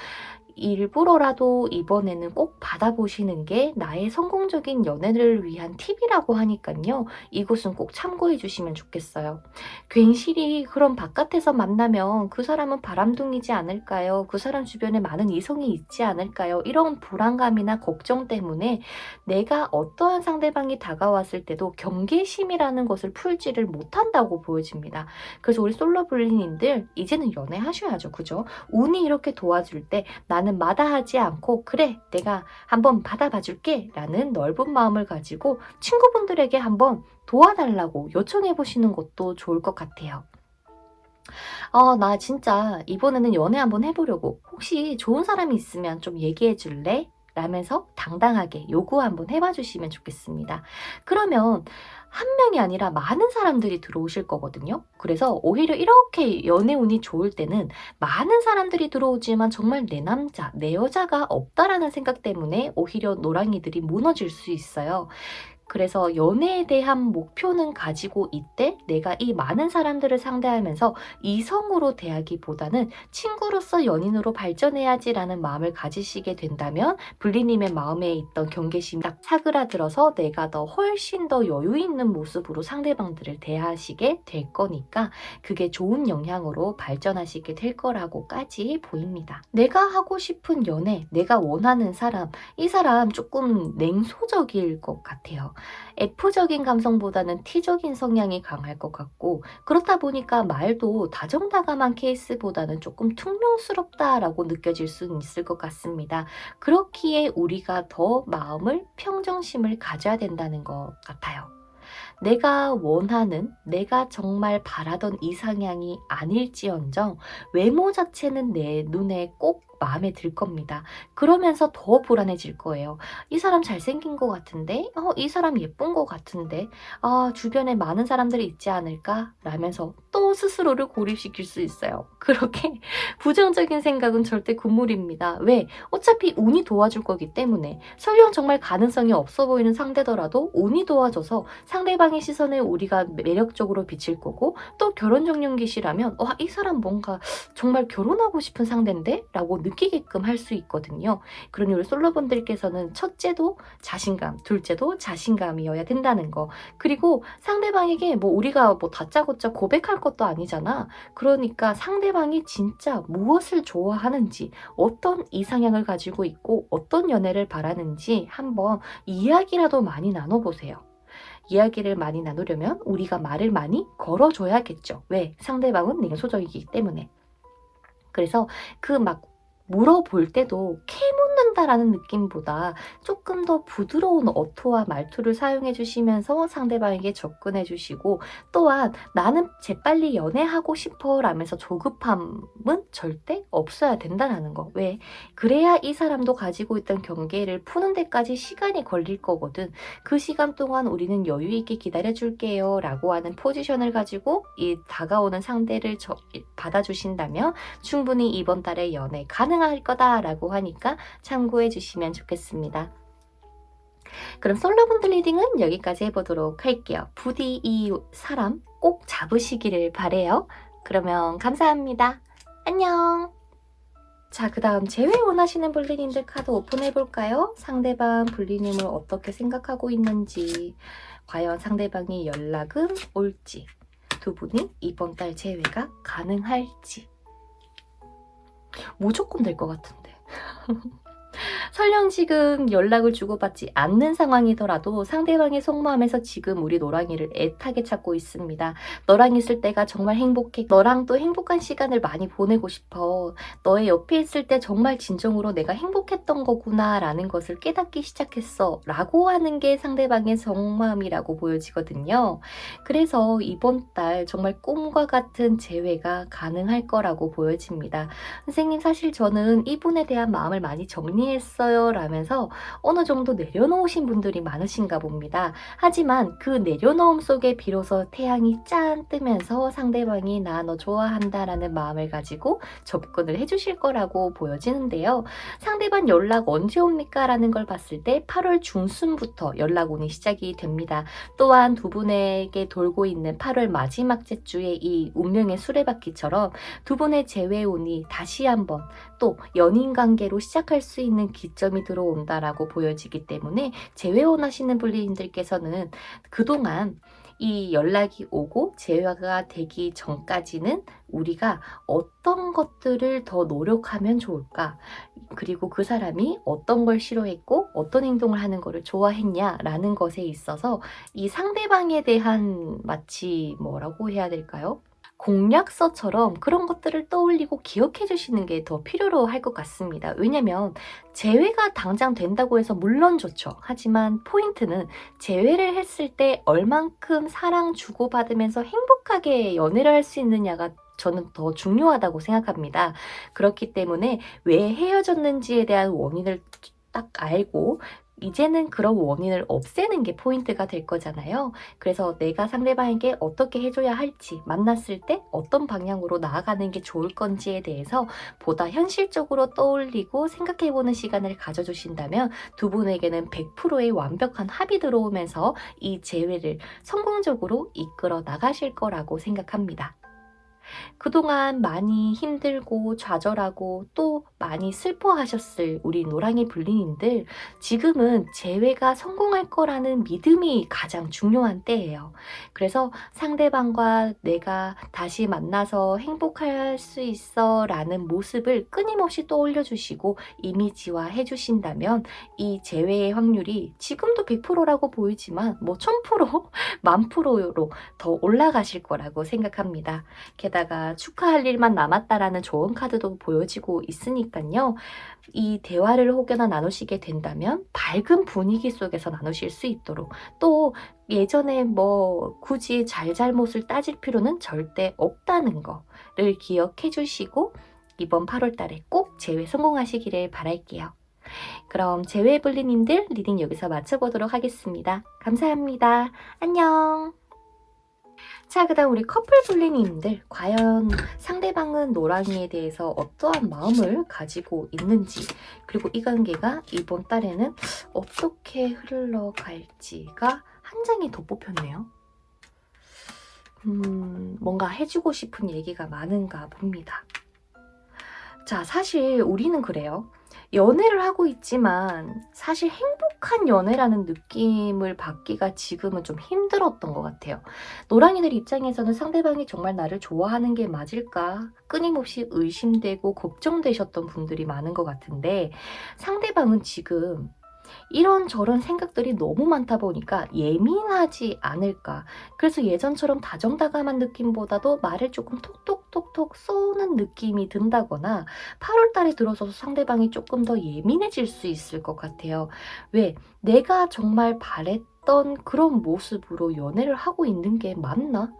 일부러라도 이번에는 꼭 받아보시는 게 나의 성공적인 연애를 위한 팁이라고 하니까요. 이곳은 꼭 참고해 주시면 좋겠어요. 괜시리 그럼 바깥에서 만나면 그 사람은 바람둥이지 않을까요? 그 사람 주변에 많은 이성이 있지 않을까요? 이런 불안감이나 걱정 때문에 내가 어떠한 상대방이 다가왔을 때도 경계심이라는 것을 풀지를 못한다고 보여집니다. 그래서 우리 솔로블리님들 이제는 연애하셔야죠. 그죠? 운이 이렇게 도와줄 때 나는 마다하지 않고, 그래, 내가 한번 받아봐 줄게 라는 넓은 마음을 가지고 친구분들에게 한번 도와달라고 요청해 보시는 것도 좋을 것 같아요. 나 진짜 이번에는 연애 한번 해보려고, 혹시 좋은 사람이 있으면 좀 얘기해 줄래? 라면서 당당하게 요구 한번 해봐 주시면 좋겠습니다. 그러면 한 명이 아니라 많은 사람들이 들어오실 거거든요. 그래서 오히려 이렇게 연애 운이 좋을 때는 많은 사람들이 들어오지만 정말 내 남자, 내 여자가 없다라는 생각 때문에 오히려 노랑이들이 무너질 수 있어요. 그래서 연애에 대한 목표는 가지고 있되, 내가 이 많은 사람들을 상대하면서 이성으로 대하기보다는 친구로서 연인으로 발전해야지라는 마음을 가지시게 된다면, 블리님의 마음에 있던 경계심이 딱 사그라들어서 내가 더 훨씬 더 여유 있는 모습으로 상대방들을 대하시게 될 거니까 그게 좋은 영향으로 발전하시게 될 거라고까지 보입니다. 내가 하고 싶은 연애, 내가 원하는 사람, 이 사람 조금 냉소적일 것 같아요. F적인 감성보다는 T적인 성향이 강할 것 같고, 그렇다 보니까 말도 다정다감한 케이스보다는 조금 퉁명스럽다라고 느껴질 수는 있을 것 같습니다. 그렇기에 우리가 더 마음을, 평정심을 가져야 된다는 것 같아요. 내가 원하는, 내가 정말 바라던 이상향이 아닐지언정 외모 자체는 내 눈에 꼭 마음에 들 겁니다. 그러면서 더 불안해질 거예요. 이 사람 잘생긴 것 같은데? 이 사람 예쁜 것 같은데? 주변에 많은 사람들이 있지 않을까? 라면서 또 스스로를 고립시킬 수 있어요. 그렇게 부정적인 생각은 절대 금물입니다. 왜? 어차피 운이 도와줄 거기 때문에. 설령 정말 가능성이 없어 보이는 상대더라도 운이 도와줘서 상대방의 시선에 우리가 매력적으로 비칠 거고, 또 결혼정령기시라면 이 사람 뭔가 정말 결혼하고 싶은 상대인데? 라고 느끼게끔 할 수 있거든요. 그러니 우리 솔로분들께서는 첫째도 자신감, 둘째도 자신감이어야 된다는 거. 그리고 상대방에게 우리가 다짜고짜 고백할 것도 아니잖아. 그러니까 상대방이 진짜 무엇을 좋아하는지, 어떤 이상향을 가지고 있고 어떤 연애를 바라는지 한번 이야기라도 많이 나눠보세요. 이야기를 많이 나누려면 우리가 말을 많이 걸어줘야겠죠. 왜? 상대방은 냉소적이기 때문에. 그래서 물어볼 때도 캐묻는다라는 느낌보다 조금 더 부드러운 어투와 말투를 사용해 주시면서 상대방에게 접근해 주시고, 또한 나는 재빨리 연애하고 싶어 라면서 조급함은 절대 없어야 된다는 거. 왜? 그래야 이 사람도 가지고 있던 경계를 푸는 데까지 시간이 걸릴 거거든. 그 시간 동안 우리는 여유 있게 기다려 줄게요 라고 하는 포지션을 가지고 이 다가오는 상대를 받아주신다면 충분히 이번 달에 연애 가능할 거다라고 하니까 참고해 주시면 좋겠습니다. 그럼 솔로분들 리딩은 여기까지 해보도록 할게요. 부디 이 사람 꼭 잡으시기를 바래요. 그러면 감사합니다. 안녕. 자, 그 다음 재회 원하시는 불리님들 카드 오픈해볼까요? 상대방 불리님을 어떻게 생각하고 있는지, 과연 상대방의 연락은 올지, 두 분이 이번 달 재회가 가능할지. 무조건 될 것 같은데. 설령 지금 연락을 주고받지 않는 상황이더라도 상대방의 속마음에서 지금 우리 노랑이를 애타게 찾고 있습니다. 너랑 있을 때가 정말 행복해. 너랑 또 행복한 시간을 많이 보내고 싶어. 너의 옆에 있을 때 정말 진정으로 내가 행복했던 거구나 라는 것을 깨닫기 시작했어 라고 하는 게 상대방의 속마음이라고 보여지거든요. 그래서 이번 달 정말 꿈과 같은 재회가 가능할 거라고 보여집니다. 선생님, 사실 저는 이분에 대한 마음을 많이 정리했어요 라면서 어느 정도 내려놓으신 분들이 많으신가 봅니다. 하지만 그 내려놓음 속에 비로소 태양이 짠 뜨면서 상대방이 나 너 좋아한다 라는 마음을 가지고 접근을 해주실 거라고 보여지는데요. 상대방 연락 언제 옵니까? 라는 걸 봤을 때 8월 중순부터 연락 오니 시작이 됩니다. 또한 두 분에게 돌고 있는 8월 마지막 주에 이 운명의 수레바퀴처럼 두 분의 재회운이 다시 한번 또 연인 관계로 시작할 수 있는 기점이 들어온다라고 보여지기 때문에 재회원 하시는 분들께서는 그동안 이 연락이 오고 재회가 되기 전까지는 우리가 어떤 것들을 더 노력하면 좋을까? 그리고 그 사람이 어떤 걸 싫어했고 어떤 행동을 하는 것을 좋아했냐라는 것에 있어서 이 상대방에 대한 마치 뭐라고 해야 될까요? 공략서처럼 그런 것들을 떠올리고 기억해 주시는 게 더 필요로 할 것 같습니다. 왜냐면 재회가 당장 된다고 해서 물론 좋죠. 하지만 포인트는 재회를 했을 때 얼만큼 사랑 주고받으면서 행복하게 연애를 할 수 있느냐가 저는 더 중요하다고 생각합니다. 그렇기 때문에 왜 헤어졌는지에 대한 원인을 딱 알고 이제는 그런 원인을 없애는 게 포인트가 될 거잖아요. 그래서 내가 상대방에게 어떻게 해줘야 할지, 만났을 때 어떤 방향으로 나아가는 게 좋을 건지에 대해서 보다 현실적으로 떠올리고 생각해보는 시간을 가져주신다면 두 분에게는 100%의 완벽한 합이 들어오면서 이 재회를 성공적으로 이끌어 나가실 거라고 생각합니다. 그동안 많이 힘들고 좌절하고 또 많이 슬퍼하셨을 우리 노랑이 불리님들, 지금은 재회가 성공할 거라는 믿음이 가장 중요한 때예요. 그래서 상대방과 내가 다시 만나서 행복할 수 있어 라는 모습을 끊임없이 떠올려 주시고 이미지화 해주신다면 이 재회의 확률이 지금도 100%라고 보이지만 뭐 1000%, 10,000%로 더 올라가실 거라고 생각합니다. 게다가 축하할 일만 남았다라는 좋은 카드도 보여지고 있으니까요. 이 대화를 혹여나 나누시게 된다면 밝은 분위기 속에서 나누실 수 있도록, 또 예전에 뭐 굳이 잘잘못을 따질 필요는 절대 없다는 거를 기억해 주시고 이번 8월 달에 꼭 재회 성공하시기를 바랄게요. 그럼 재회불리님들 리딩 여기서 마쳐보도록 하겠습니다. 감사합니다. 안녕. 자, 그 다음 우리 커플 불리님들, 과연 상대방은 노랑이에 대해서 어떠한 마음을 가지고 있는지, 그리고 이 관계가 이번 달에는 어떻게 흘러갈지가 한 장이 더 뽑혔네요. 뭔가 해주고 싶은 얘기가 많은가 봅니다. 자, 사실 우리는 그래요. 연애를 하고 있지만 사실 행복한 연애라는 느낌을 받기가 지금은 좀 힘들었던 것 같아요. 노랑이들 입장에서는 상대방이 정말 나를 좋아하는 게 맞을까? 끊임없이 의심되고 걱정되셨던 분들이 많은 것 같은데, 상대방은 지금 이런저런 생각들이 너무 많다 보니까 예민하지 않을까. 그래서 예전처럼 다정다감한 느낌보다도 말을 조금 톡톡톡톡 쏘는 느낌이 든다거나 8월 달에 들어서서 상대방이 조금 더 예민해질 수 있을 것 같아요. 왜? 내가 정말 바랬던 그런 모습으로 연애를 하고 있는 게 맞나?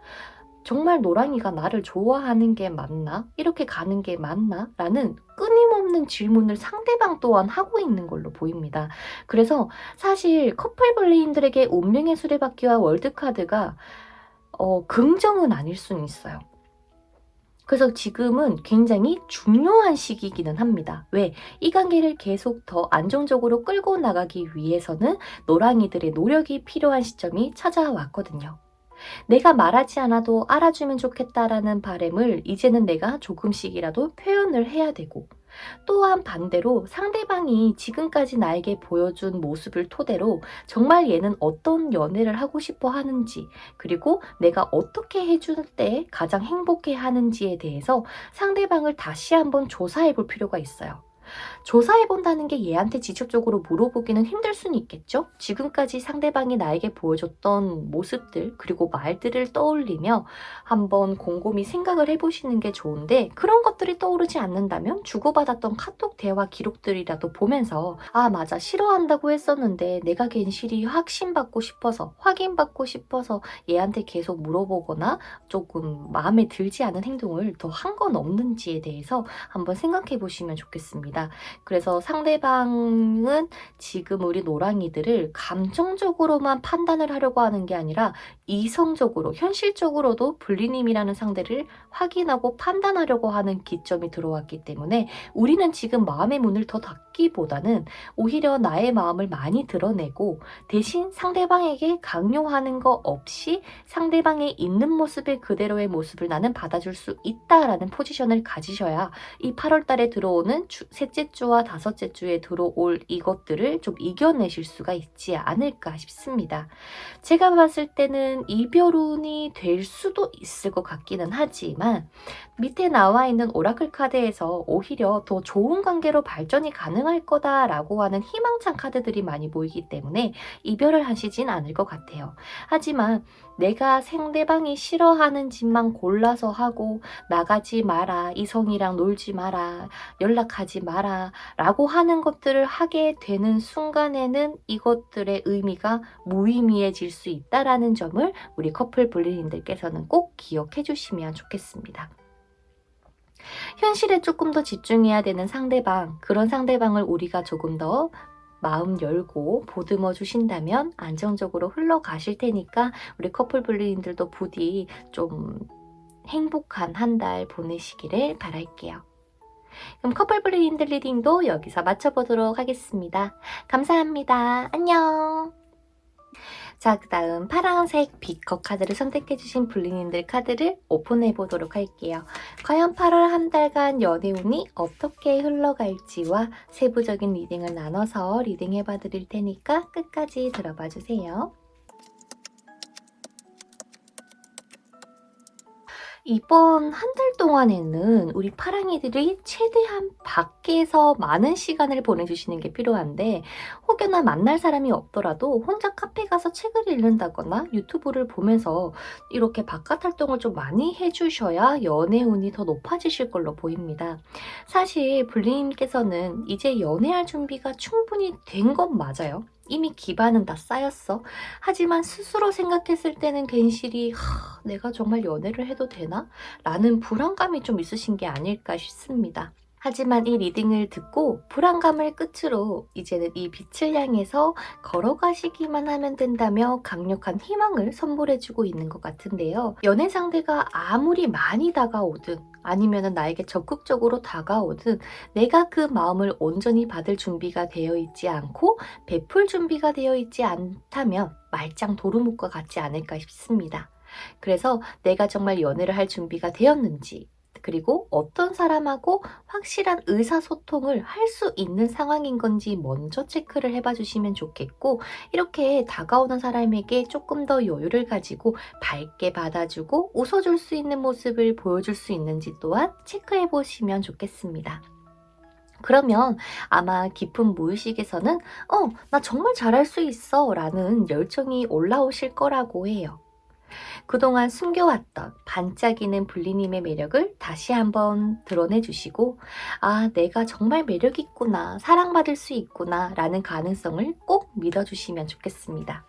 정말 노랑이가 나를 좋아하는 게 맞나? 이렇게 가는 게 맞나? 라는 끊임없는 질문을 상대방 또한 하고 있는 걸로 보입니다. 그래서 사실 커플 블레인들에게 운명의 수레바퀴와 월드카드가 긍정은 아닐 수는 있어요. 그래서 지금은 굉장히 중요한 시기이기는 합니다. 왜? 이 관계를 계속 더 안정적으로 끌고 나가기 위해서는 노랑이들의 노력이 필요한 시점이 찾아왔거든요. 내가 말하지 않아도 알아주면 좋겠다라는 바람을 이제는 내가 조금씩이라도 표현을 해야 되고, 또한 반대로 상대방이 지금까지 나에게 보여준 모습을 토대로 정말 얘는 어떤 연애를 하고 싶어 하는지, 그리고 내가 어떻게 해줄 때 가장 행복해 하는지에 대해서 상대방을 다시 한번 조사해 볼 필요가 있어요. 조사해본다는 게 얘한테 직접적으로 물어보기는 힘들 수는 있겠죠? 지금까지 상대방이 나에게 보여줬던 모습들, 그리고 말들을 떠올리며 한번 곰곰이 생각을 해보시는 게 좋은데, 그런 것들이 떠오르지 않는다면 주고받았던 카톡 대화 기록들이라도 보면서, 아, 맞아, 싫어한다고 했었는데 내가 괜시리 확신받고 싶어서, 확인받고 싶어서 얘한테 계속 물어보거나 조금 마음에 들지 않은 행동을 더 한 건 없는지에 대해서 한번 생각해 보시면 좋겠습니다. 그래서 상대방은 지금 우리 노랑이들을 감정적으로만 판단을 하려고 하는 게 아니라 이성적으로, 현실적으로도 불리님이라는 상대를 확인하고 판단하려고 하는 기점이 들어왔기 때문에 우리는 지금 마음의 문을 더 닫기보다는 오히려 나의 마음을 많이 드러내고, 대신 상대방에게 강요하는 거 없이 상대방의 있는 모습의 그대로의 모습을 나는 받아줄 수 있다라는 포지션을 가지셔야 이 8월 달에 들어오는 셋째 주와 다섯째 주에 들어올 이것들을 좀 이겨내실 수가 있지 않을까 싶습니다. 제가 봤을 때는 이별운이 될 수도 있을 것 같기는 하지만, 밑에 나와 있는 오라클 카드에서 오히려 더 좋은 관계로 발전이 가능할 거다라고 하는 희망찬 카드들이 많이 보이기 때문에 이별을 하시진 않을 것 같아요. 하지만 내가 상대방이 싫어하는 짓만 골라서 하고, 나가지 마라, 이성이랑 놀지 마라, 연락하지 마라 라고 하는 것들을 하게 되는 순간에는 이것들의 의미가 무의미해질 수 있다라는 점을 우리 커플 불리님들께서는 꼭 기억해 주시면 좋겠습니다. 현실에 조금 더 집중해야 되는 상대방, 그런 상대방을 우리가 조금 더 마음 열고 보듬어 주신다면 안정적으로 흘러가실 테니까 우리 커플 블루님들도 부디 좀 행복한 한 달 보내시기를 바랄게요. 그럼 커플 블루님들 리딩도 여기서 마쳐보도록 하겠습니다. 감사합니다. 안녕. 자, 그 다음 파란색 비커 카드를 선택해주신 블루님들 카드를 오픈해보도록 할게요. 과연 8월 한 달간 연애운이 어떻게 흘러갈지와 세부적인 리딩을 나눠서 리딩해봐드릴 테니까 끝까지 들어봐주세요. 이번 한 달 동안에는 우리 파랑이들이 최대한 밖에서 많은 시간을 보내주시는 게 필요한데, 혹여나 만날 사람이 없더라도 혼자 카페 가서 책을 읽는다거나 유튜브를 보면서 이렇게 바깥 활동을 좀 많이 해주셔야 연애운이 더 높아지실 걸로 보입니다. 사실 블리님께서는 이제 연애할 준비가 충분히 된 건 맞아요. 이미 기반은 다 쌓였어. 하지만 스스로 생각했을 때는 괜시리 내가 정말 연애를 해도 되나? 라는 불안감이 좀 있으신 게 아닐까 싶습니다. 하지만 이 리딩을 듣고 불안감을 끝으로 이제는 이 빛을 향해서 걸어가시기만 하면 된다며 강력한 희망을 선물해주고 있는 것 같은데요. 연애 상대가 아무리 많이 다가오든 아니면 나에게 적극적으로 다가오든 내가 그 마음을 온전히 받을 준비가 되어 있지 않고 베풀 준비가 되어 있지 않다면 말짱 도루묵과 같지 않을까 싶습니다. 그래서 내가 정말 연애를 할 준비가 되었는지, 그리고 어떤 사람하고 확실한 의사소통을 할 수 있는 상황인 건지 먼저 체크를 해봐 주시면 좋겠고, 이렇게 다가오는 사람에게 조금 더 여유를 가지고 밝게 받아주고 웃어줄 수 있는 모습을 보여줄 수 있는지 또한 체크해 보시면 좋겠습니다. 그러면 아마 깊은 무의식에서는 나 정말 잘할 수 있어 라는 열정이 올라오실 거라고 해요. 그동안 숨겨왔던 반짝이는 블리님의 매력을 다시 한번 드러내주시고, 아, 내가 정말 매력있구나, 사랑받을 수 있구나 라는 가능성을 꼭 믿어주시면 좋겠습니다.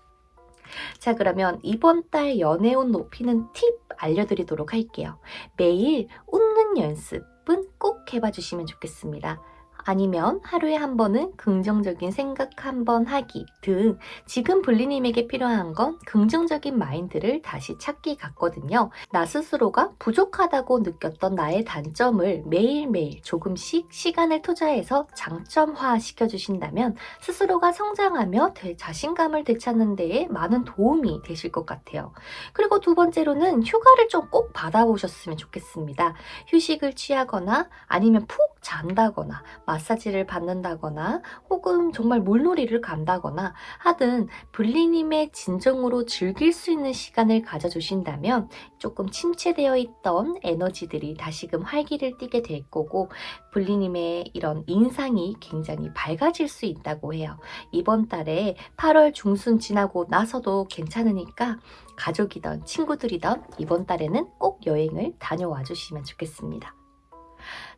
자, 그러면 이번 달 연애운 높이는 팁 알려드리도록 할게요. 매일 웃는 연습은 꼭 해봐 주시면 좋겠습니다. 아니면 하루에 한 번은 긍정적인 생각 한 번 하기 등 지금 블리님에게 필요한 건 긍정적인 마인드를 다시 찾기 같거든요. 나 스스로가 부족하다고 느꼈던 나의 단점을 매일매일 조금씩 시간을 투자해서 장점화 시켜주신다면 스스로가 성장하며 자신감을 되찾는 데에 많은 도움이 되실 것 같아요. 그리고 두 번째로는 휴가를 좀 꼭 받아보셨으면 좋겠습니다. 휴식을 취하거나 아니면 푹 잔다거나 마사지를 받는다거나 혹은 정말 물놀이를 간다거나 하든 블리님의 진정으로 즐길 수 있는 시간을 가져주신다면 조금 침체되어 있던 에너지들이 다시금 활기를 띠게 될 거고 블리님의 이런 인상이 굉장히 밝아질 수 있다고 해요. 이번 달에 8월 중순 지나고 나서도 괜찮으니까 가족이든 친구들이든 이번 달에는 꼭 여행을 다녀와 주시면 좋겠습니다.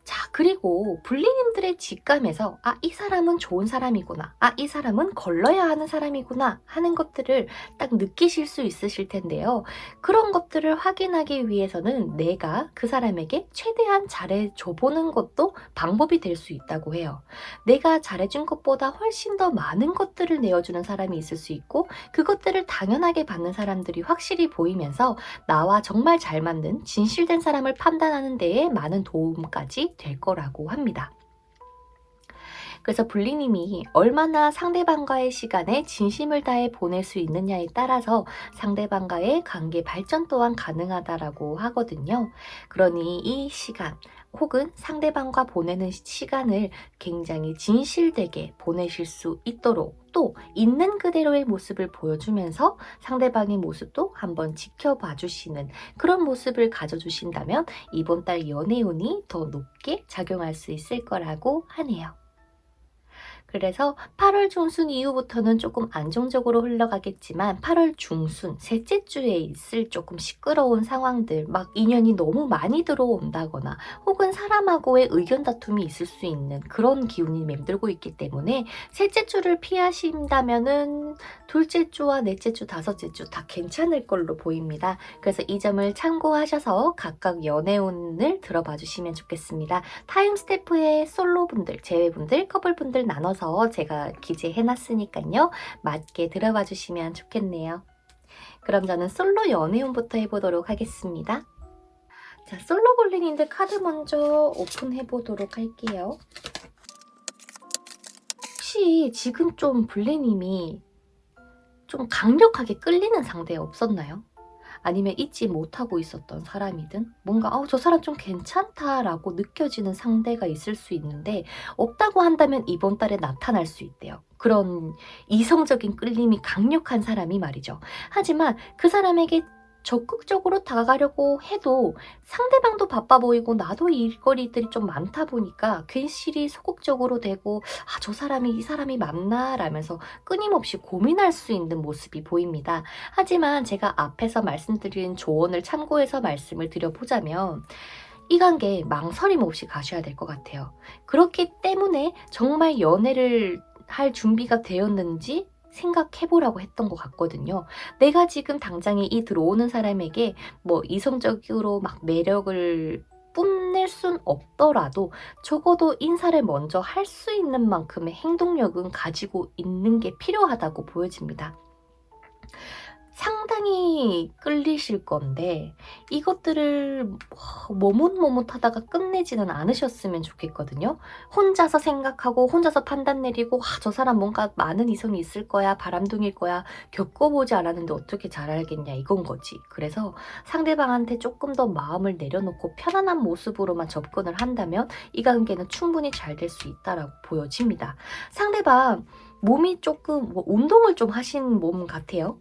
자, 그리고 블리님들의 직감에서 이 사람은 좋은 사람이구나, 이 사람은 걸러야 하는 사람이구나 하는 것들을 딱 느끼실 수 있으실 텐데요. 그런 것들을 확인하기 위해서는 내가 그 사람에게 최대한 잘해줘보는 것도 방법이 될 수 있다고 해요. 내가 잘해준 것보다 훨씬 더 많은 것들을 내어주는 사람이 있을 수 있고 그것들을 당연하게 받는 사람들이 확실히 보이면서 나와 정말 잘 맞는 진실된 사람을 판단하는 데에 많은 도움까지 될 거라고 합니다. 그래서 블리님이 얼마나 상대방과의 시간에 진심을 다해 보낼 수 있느냐에 따라서 상대방과의 관계 발전 또한 가능하다라고 하거든요. 그러니 이 시간 혹은 상대방과 보내는 시간을 굉장히 진실되게 보내실 수 있도록 또 있는 그대로의 모습을 보여주면서 상대방의 모습도 한번 지켜봐 주시는 그런 모습을 가져주신다면 이번 달 연애운이 더 높게 작용할 수 있을 거라고 하네요. 그래서 8월 중순 이후부터는 조금 안정적으로 흘러가겠지만 8월 중순 셋째 주에 있을 조금 시끄러운 상황들 막 인연이 너무 많이 들어온다거나 혹은 사람하고의 의견 다툼이 있을 수 있는 그런 기운이 맴돌고 있기 때문에 셋째 주를 피하신다면은 둘째 주와 넷째 주, 다섯째 주 다 괜찮을 걸로 보입니다. 그래서 이 점을 참고하셔서 각각 연애운을 들어봐 주시면 좋겠습니다. 타임스태프의 솔로분들, 제외분들, 커플분들 나눠서 제가 기재해놨으니까요. 맞게 들어봐 주시면 좋겠네요. 그럼 저는 솔로 연애운부터 해보도록 하겠습니다. 자, 솔로 볼링님들 카드 먼저 오픈해보도록 할게요. 혹시 지금 좀 블리님이 좀 강력하게 끌리는 상대 없었나요? 아니면 잊지 못하고 있었던 사람이든 뭔가 저 사람 좀 괜찮다라고 느껴지는 상대가 있을 수 있는데 없다고 한다면 이번 달에 나타날 수 있대요. 그런 이성적인 끌림이 강력한 사람이 말이죠. 하지만 그 사람에게 적극적으로 다가가려고 해도 상대방도 바빠 보이고 나도 일거리들이 좀 많다 보니까 괜시리 소극적으로 되고 저 사람이 이 사람이 맞나 라면서 끊임없이 고민할 수 있는 모습이 보입니다. 하지만 제가 앞에서 말씀드린 조언을 참고해서 말씀을 드려보자면 이 관계 망설임 없이 가셔야 될 것 같아요. 그렇기 때문에 정말 연애를 할 준비가 되었는지 생각해보라고 했던 것 같거든요. 내가 지금 당장에 이 들어오는 사람에게 뭐 이성적으로 막 매력을 뽐낼 순 없더라도 적어도 인사를 먼저 할 수 있는 만큼의 행동력은 가지고 있는 게 필요하다고 보여집니다. 상당히 끌리실 건데 이것들을 머뭇머뭇하다가 끝내지는 않으셨으면 좋겠거든요. 혼자서 생각하고 혼자서 판단 내리고 저 사람 뭔가 많은 이성이 있을 거야, 바람둥일 거야, 겪어보지 않았는데 어떻게 잘 알겠냐 이건 거지. 그래서 상대방한테 조금 더 마음을 내려놓고 편안한 모습으로만 접근을 한다면 이 관계는 충분히 잘 될 수 있다라고 보여집니다. 상대방 몸이 조금 운동을 좀 하신 몸 같아요.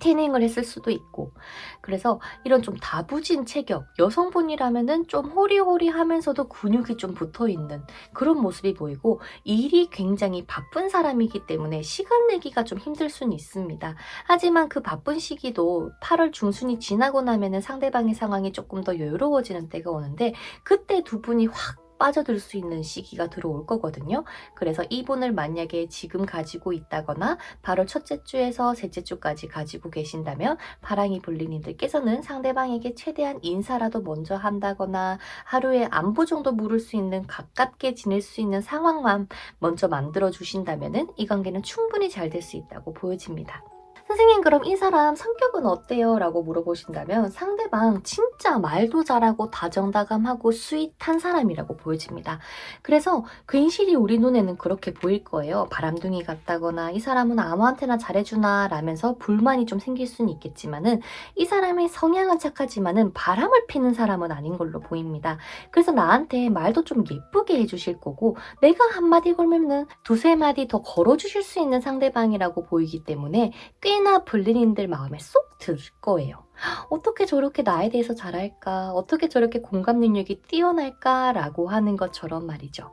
태닝을 했을 수도 있고 그래서 이런 좀 다부진 체격 여성분이라면은 좀 호리호리하면서도 근육이 좀 붙어있는 그런 모습이 보이고 일이 굉장히 바쁜 사람이기 때문에 시간 내기가 좀 힘들 수는 있습니다. 하지만 그 바쁜 시기도 8월 중순이 지나고 나면은 상대방의 상황이 조금 더 여유로워지는 때가 오는데 그때 두 분이 확 빠져들 수 있는 시기가 들어올 거거든요. 그래서 이분을 만약에 지금 가지고 있다거나 바로 첫째 주에서 셋째 주까지 가지고 계신다면 파랑이 불리님들께서는 상대방에게 최대한 인사라도 먼저 한다거나 하루에 안부 정도 물을 수 있는 가깝게 지낼 수 있는 상황만 먼저 만들어 주신다면 이 관계는 충분히 잘 될 수 있다고 보여집니다. 선생님, 그럼 이 사람 성격은 어때요? 라고 물어보신다면 상대방 진짜 말도 잘하고 다정다감하고 스윗한 사람이라고 보여집니다. 그래서 괜시리 우리 눈에는 그렇게 보일 거예요. 바람둥이 같다거나 이 사람은 아무한테나 잘해주나 라면서 불만이 좀 생길 수는 있겠지만은 이 사람의 성향은 착하지만은 바람을 피는 사람은 아닌 걸로 보입니다. 그래서 나한테 말도 좀 예쁘게 해주실 거고 내가 한마디 걸면은 두세 마디 더 걸어주실 수 있는 상대방이라고 보이기 때문에 꽤나 불리님들 마음에 쏙 들 거예요. 어떻게 저렇게 나에 대해서 잘할까? 어떻게 저렇게 공감 능력이 뛰어날까? 라고 하는 것처럼 말이죠.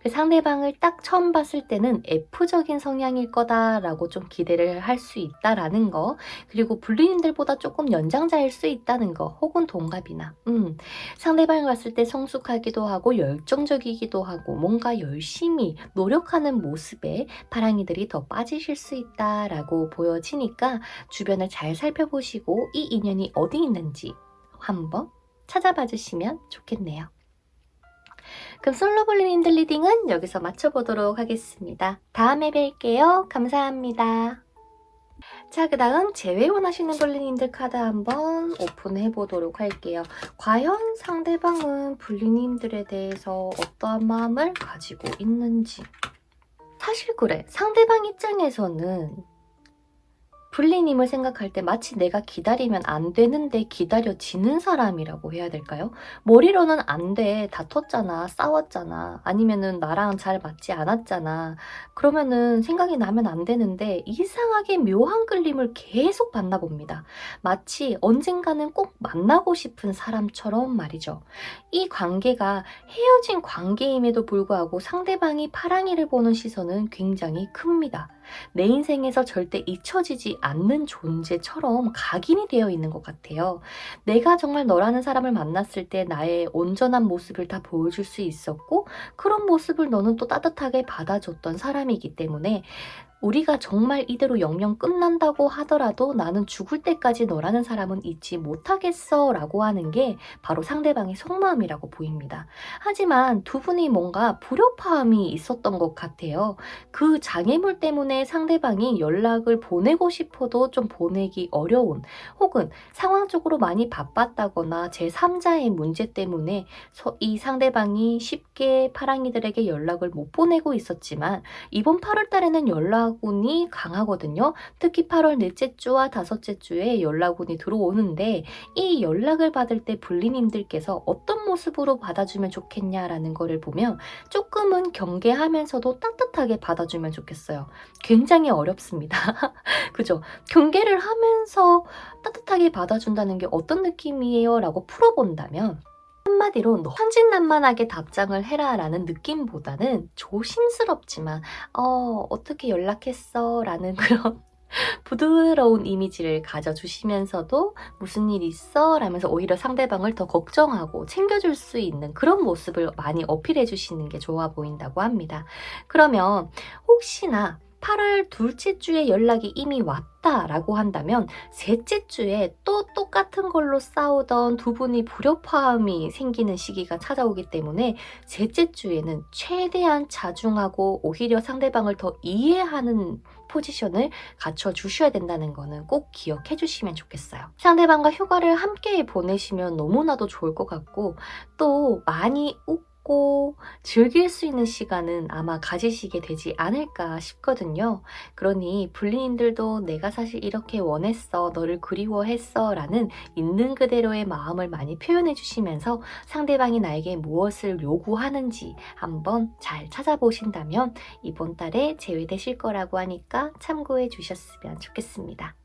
그 상대방을 딱 처음 봤을 때는 F적인 성향일 거다라고 좀 기대를 할 수 있다라는 거, 그리고 불리님들보다 조금 연장자일 수 있다는 거, 혹은 동갑이나 상대방을 봤을 때 성숙하기도 하고 열정적이기도 하고 뭔가 열심히 노력하는 모습에 파랑이들이 더 빠지실 수 있다라고 보여지니까 주변을 잘 살펴보시고 이 인연이 어디 있는지 한번 찾아봐 주시면 좋겠네요. 그럼 솔로블루님들 리딩은 여기서 마쳐보도록 하겠습니다. 다음에 뵐게요. 감사합니다. 자, 그 다음 재회 원하시는 블루님들 카드 한번 오픈해 보도록 할게요. 과연 상대방은 블루님들에 대해서 어떠한 마음을 가지고 있는지. 사실 그래, 상대방 입장에서는 블리님을 생각할 때 마치 내가 기다리면 안 되는데 기다려지는 사람이라고 해야 될까요? 머리로는 안 돼, 다퉜잖아, 싸웠잖아, 아니면은 나랑 잘 맞지 않았잖아. 그러면은 생각이 나면 안 되는데 이상하게 묘한 끌림을 계속 받나 봅니다. 마치 언젠가는 꼭 만나고 싶은 사람처럼 말이죠. 이 관계가 헤어진 관계임에도 불구하고 상대방이 파랑이를 보는 시선은 굉장히 큽니다. 내 인생에서 절대 잊혀지지 않는 존재처럼 각인이 되어 있는 것 같아요. 내가 정말 너라는 사람을 만났을 때 나의 온전한 모습을 다 보여줄 수 있었고 그런 모습을 너는 또 따뜻하게 받아줬던 사람이기 때문에 우리가 정말 이대로 영영 끝난다고 하더라도 나는 죽을 때까지 너라는 사람은 잊지 못하겠어 라고 하는 게 바로 상대방의 속마음이라고 보입니다. 하지만 두 분이 뭔가 불협화음이 있었던 것 같아요. 그 장애물 때문에 상대방이 연락을 보내고 싶어도 좀 보내기 어려운, 혹은 상황적으로 많이 바빴다거나 제3자의 문제 때문에 이 상대방이 쉽게 파랑이들에게 연락을 못 보내고 있었지만 이번 8월 달에는 연락운이 강하거든요. 특히 8월 넷째 주와 다섯째 주에 연락운이 들어오는데 이 연락을 받을 때 불리님들께서 어떤 모습으로 받아주면 좋겠냐라는 거를 보면 조금은 경계하면서도 따뜻하게 받아주면 좋겠어요. 굉장히 어렵습니다. 그죠? 경계를 하면서 따뜻하게 받아준다는 게 어떤 느낌이에요? 라고 풀어본다면 한마디로 너 천진난만하게 답장을 해라 라는 느낌보다는 조심스럽지만 어떻게 연락했어? 라는 그런 부드러운 이미지를 가져주시면서도 무슨 일 있어? 라면서 오히려 상대방을 더 걱정하고 챙겨줄 수 있는 그런 모습을 많이 어필해 주시는 게 좋아 보인다고 합니다. 그러면 혹시나 8월 둘째 주에 연락이 이미 왔다라고 한다면 셋째 주에 또 똑같은 걸로 싸우던 두 분이 불협화음이 생기는 시기가 찾아오기 때문에 셋째 주에는 최대한 자중하고 오히려 상대방을 더 이해하는 포지션을 갖춰주셔야 된다는 거는 꼭 기억해 주시면 좋겠어요. 상대방과 휴가를 함께 보내시면 너무나도 좋을 것 같고 또 많이 웃고 즐길 수 있는 시간은 아마 가지시게 되지 않을까 싶거든요. 그러니 불리님들도 내가 사실 이렇게 원했어, 너를 그리워했어 라는 있는 그대로의 마음을 많이 표현해 주시면서 상대방이 나에게 무엇을 요구하는지 한번 잘 찾아보신다면 이번 달에 제외되실 거라고 하니까 참고해 주셨으면 좋겠습니다.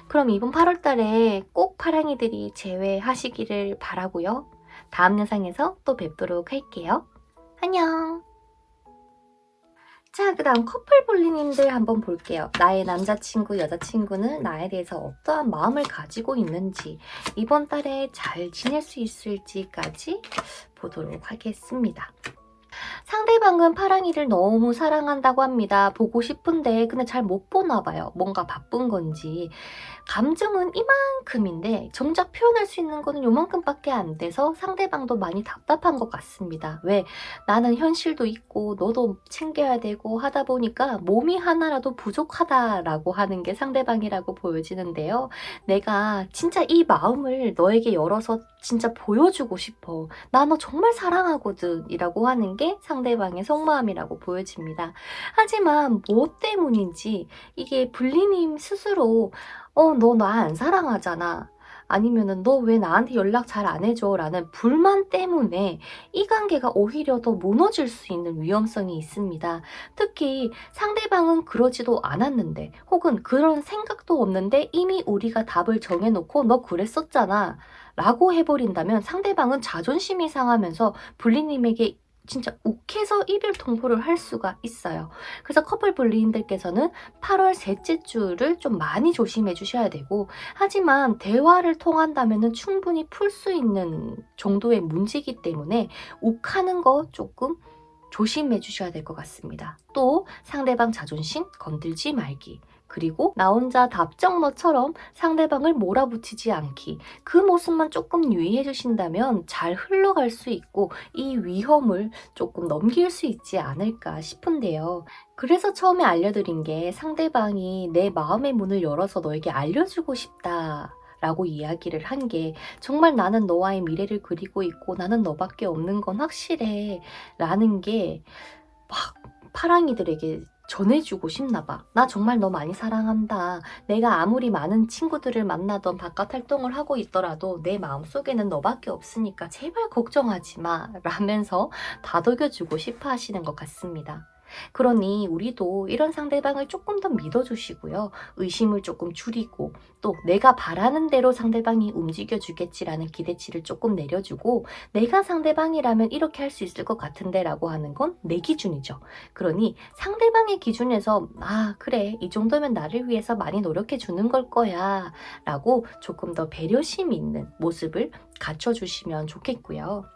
그럼 이번 8월 달에 꼭 파랑이들이 제외하시기를 바라고요. 다음 영상에서 또 뵙도록 할게요. 안녕! 자, 자, 그 다음 커플 분리님들 한번 볼게요. 나의 남자친구, 여자친구는 나에 대해서 어떠한 마음을 가지고 있는지, 이번 달에 잘 지낼 수 있을지까지 보도록 하겠습니다. 상대방은 파랑이를 너무 사랑한다고 합니다. 보고 싶은데 근데 잘 못 보나 봐요. 뭔가 바쁜 건지. 감정은 이만큼인데 정작 표현할 수 있는 거는 요만큼밖에 안 돼서 상대방도 많이 답답한 것 같습니다. 왜? 나는 현실도 있고 너도 챙겨야 되고 하다 보니까 몸이 하나라도 부족하다라고 하는 게 상대방이라고 보여지는데요. 내가 진짜 이 마음을 너에게 열어서 진짜 보여주고 싶어. 나 너 정말 사랑하거든 이라고 하는 게 상대방의 속마음이라고 보여집니다. 하지만 뭐 때문인지 이게 불리님 스스로 너 나 안 사랑하잖아. 아니면은 너 왜 나한테 연락 잘 안 해줘? 라는 불만 때문에 이 관계가 오히려 더 무너질 수 있는 위험성이 있습니다. 특히 상대방은 그러지도 않았는데 혹은 그런 생각도 없는데 이미 우리가 답을 정해놓고 너 그랬었잖아 라고 해버린다면 상대방은 자존심이 상하면서 불리님에게 진짜 욱해서 이별 통보를 할 수가 있어요. 그래서 커플 분리인들께서는 8월 셋째 주를 좀 많이 조심해 주셔야 되고, 하지만 대화를 통한다면 충분히 풀 수 있는 정도의 문제이기 때문에 욱하는 거 조금 조심해 주셔야 될 것 같습니다. 또 상대방 자존심 건들지 말기. 그리고 나 혼자 답정너처럼 상대방을 몰아붙이지 않기. 그 모습만 조금 유의해 주신다면 잘 흘러갈 수 있고 이 위험을 조금 넘길 수 있지 않을까 싶은데요. 그래서 처음에 알려드린 게 상대방이 내 마음의 문을 열어서 너에게 알려주고 싶다. 라고 이야기를 한 게 정말 나는 너와의 미래를 그리고 있고 나는 너밖에 없는 건 확실해 라는 게 막 파랑이들에게 전해주고 싶나 봐. 나 정말 너 많이 사랑한다. 내가 아무리 많은 친구들을 만나던 바깥 활동을 하고 있더라도 내 마음속에는 너밖에 없으니까 제발 걱정하지 마 라면서 다독여주고 싶어 하시는 것 같습니다. 그러니 우리도 이런 상대방을 조금 더 믿어주시고요. 의심을 조금 줄이고 또 내가 바라는 대로 상대방이 움직여주겠지라는 기대치를 조금 내려주고 내가 상대방이라면 이렇게 할 수 있을 것 같은데 라고 하는 건 내 기준이죠. 그러니 상대방의 기준에서 그래 이 정도면 나를 위해서 많이 노력해 주는 걸 거야 라고 조금 더 배려심 있는 모습을 갖춰주시면 좋겠고요.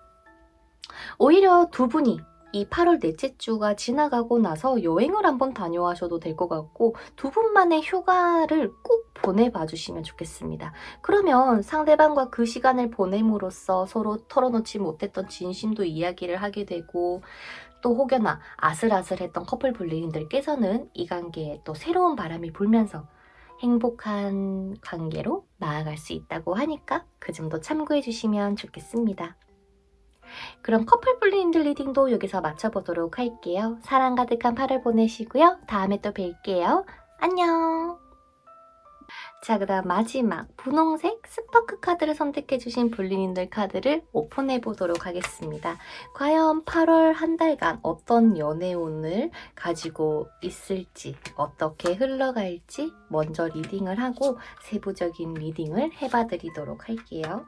오히려 두 분이 이 8월 넷째 주가 지나가고 나서 여행을 한번 다녀와셔도 될 것 같고 두 분만의 휴가를 꼭 보내봐 주시면 좋겠습니다. 그러면 상대방과 그 시간을 보냄으로써 서로 털어놓지 못했던 진심도 이야기를 하게 되고 또 혹여나 아슬아슬했던 커플 분리님들께서는 이 관계에 또 새로운 바람이 불면서 행복한 관계로 나아갈 수 있다고 하니까 그 점도 참고해 주시면 좋겠습니다. 그럼 커플 분리님들 리딩도 여기서 마쳐보도록 할게요. 사랑 가득한 8월 보내시고요. 다음에 또 뵐게요. 안녕. 자, 그 다음 마지막 분홍색 스파크 카드를 선택해주신 분리님들 카드를 오픈해보도록 하겠습니다. 과연 8월 한 달간 어떤 연애운을 가지고 있을지, 어떻게 흘러갈지 먼저 리딩을 하고 세부적인 리딩을 해봐드리도록 할게요.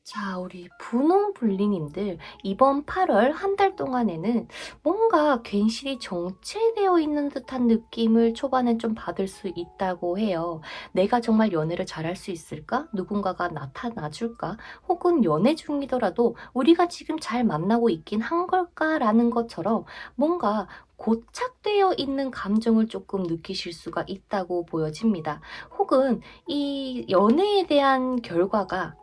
자, 우리 분홍 분리님들 이번 8월 한 달 동안에는 뭔가 괜시리 정체되어 있는 듯한 느낌을 초반엔 좀 받을 수 있다고 해요. 내가 정말 연애를 잘할 수 있을까? 누군가가 나타나 줄까? 혹은 연애 중이더라도 우리가 지금 잘 만나고 있긴 한 걸까라는 것처럼 뭔가 고착되어 있는 감정을 조금 느끼실 수가 있다고 보여집니다. 혹은 이 연애에 대한 결과가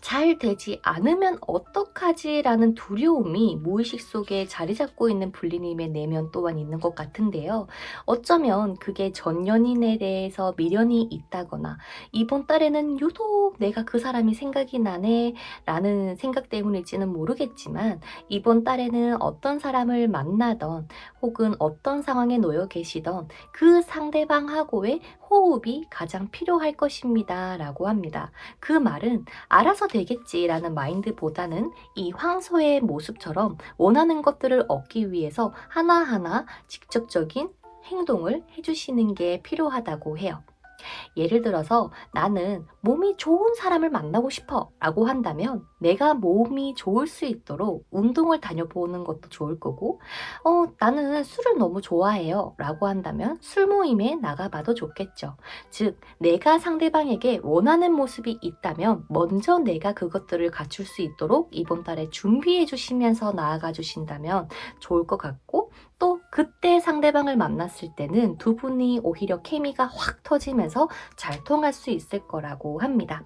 잘 되지 않으면 어떡하지? 라는 두려움이 무의식 속에 자리 잡고 있는 불리님의 내면 또한 있는 것 같은데요. 어쩌면 그게 전 연인에 대해서 미련이 있다거나 이번 달에는 유독 내가 그 사람이 생각이 나네 라는 생각 때문일지는 모르겠지만 이번 달에는 어떤 사람을 만나던 혹은 어떤 상황에 놓여 계시던 그 상대방하고의 호흡이 가장 필요할 것입니다 라고 합니다. 그 말은 알아서 되겠지라는 마인드보다는 이 황소의 모습처럼 원하는 것들을 얻기 위해서 하나하나 직접적인 행동을 해주시는 게 필요하다고 해요. 예를 들어서 나는 몸이 좋은 사람을 만나고 싶어 라고 한다면 내가 몸이 좋을 수 있도록 운동을 다녀보는 것도 좋을 거고, 나는 술을 너무 좋아해요 라고 한다면 술 모임에 나가봐도 좋겠죠. 즉, 내가 상대방에게 원하는 모습이 있다면 먼저 내가 그것들을 갖출 수 있도록 이번 달에 준비해 주시면서 나아가 주신다면 좋을 것 같고, 또 그때 상대방을 만났을 때는 두 분이 오히려 케미가 확 터지면서 잘 통할 수 있을 거라고 합니다.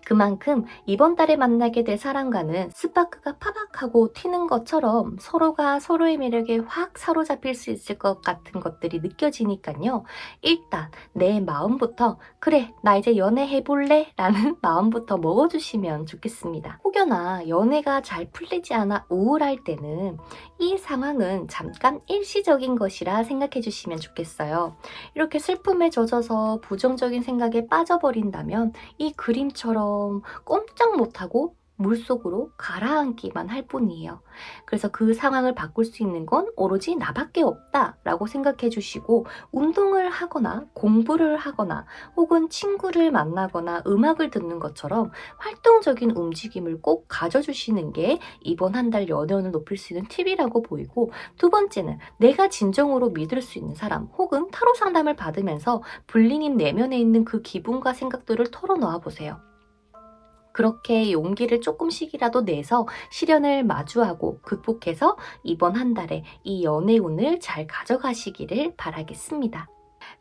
그만큼 이번 달에 만나게 될 사람과는 스파크가 파박하고 튀는 것처럼 서로가 서로의 매력에 확 사로잡힐 수 있을 것 같은 것들이 느껴지니까요. 일단 내 마음부터 그래, 나 이제 연애해볼래? 라는 마음부터 먹어주시면 좋겠습니다. 혹여나 연애가 잘 풀리지 않아 우울할 때는 이 상황은 잠깐 일시적인 것이라 생각해 주시면 좋겠어요. 이렇게 슬픔에 젖어서 부정적인 생각에 빠져버린다면 이 그림처럼 꼼짝 못하고 물속으로 가라앉기만 할 뿐이에요. 그래서 그 상황을 바꿀 수 있는 건 오로지 나밖에 없다라고 생각해 주시고, 운동을 하거나 공부를 하거나 혹은 친구를 만나거나 음악을 듣는 것처럼 활동적인 움직임을 꼭 가져주시는 게 이번 한 달 연애운을 높일 수 있는 팁이라고 보이고, 두 번째는 내가 진정으로 믿을 수 있는 사람 혹은 타로 상담을 받으면서 불리님 내면에 있는 그 기분과 생각들을 털어놓아 보세요. 그렇게 용기를 조금씩이라도 내서 시련을 마주하고 극복해서 이번 한 달에 이 연애운을 잘 가져가시기를 바라겠습니다.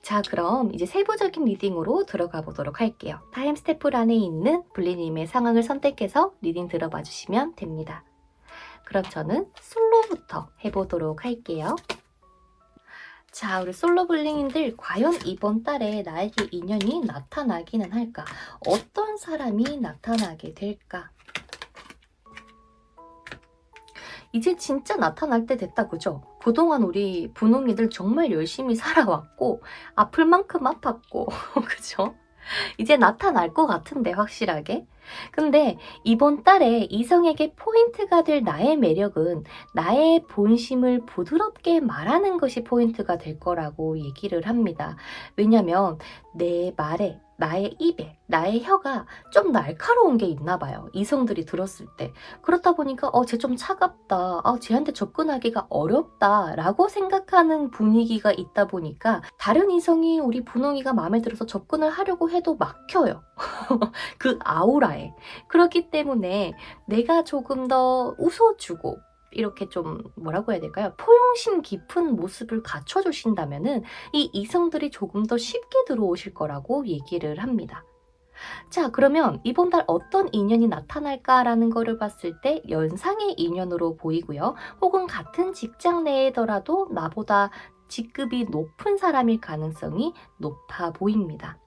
자, 그럼 이제 세부적인 리딩으로 들어가 보도록 할게요. 타임 스태프란에 있는 블리님의 상황을 선택해서 리딩 들어봐 주시면 됩니다. 그럼 저는 솔로부터 해보도록 할게요. 자, 우리 솔로 블링인들 과연 이번 달에 나에게 인연이 나타나기는 할까? 어떤 사람이 나타나게 될까? 이제 진짜 나타날 때 됐다, 그죠? 그동안 우리 분홍이들 정말 열심히 살아왔고 아플 만큼 아팠고 그죠? 이제 나타날 것 같은데, 확실하게. 근데 이번 달에 이성에게 포인트가 될 나의 매력은 나의 본심을 부드럽게 말하는 것이 포인트가 될 거라고 얘기를 합니다. 왜냐면 내 말에, 나의 입에, 나의 혀가 좀 날카로운 게 있나 봐요. 이성들이 들었을 때. 그렇다 보니까 쟤 좀 차갑다. 쟤한테 접근하기가 어렵다. 라고 생각하는 분위기가 있다 보니까 다른 이성이 우리 분홍이가 마음에 들어서 접근을 하려고 해도 막혀요. 그 아우라에. 그렇기 때문에 내가 조금 더 웃어주고 이렇게 좀 뭐라고 해야 될까요? 포용심 깊은 모습을 갖춰주신다면은 이 이성들이 조금 더 쉽게 들어오실 거라고 얘기를 합니다. 자, 그러면 이번 달 어떤 인연이 나타날까라는 거를 봤을 때 연상의 인연으로 보이고요. 혹은 같은 직장 내더라도 나보다 직급이 높은 사람일 가능성이 높아 보입니다.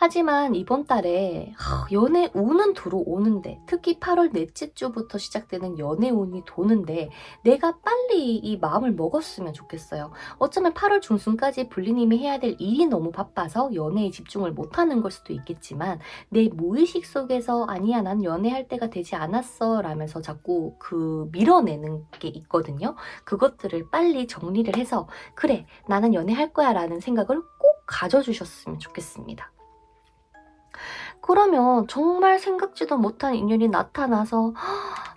하지만 이번 달에 연애 운은 들어오는데, 특히 8월 넷째 주부터 시작되는 연애 운이 도는데 내가 빨리 이 마음을 먹었으면 좋겠어요. 어쩌면 8월 중순까지 블리님이 해야 될 일이 너무 바빠서 연애에 집중을 못하는 걸 수도 있겠지만, 내 무의식 속에서 아니야, 난 연애할 때가 되지 않았어 라면서 자꾸 밀어내는 게 있거든요. 그것들을 빨리 정리를 해서 그래, 나는 연애할 거야 라는 생각을 꼭 가져주셨으면 좋겠습니다. 그러면 정말 생각지도 못한 인연이 나타나서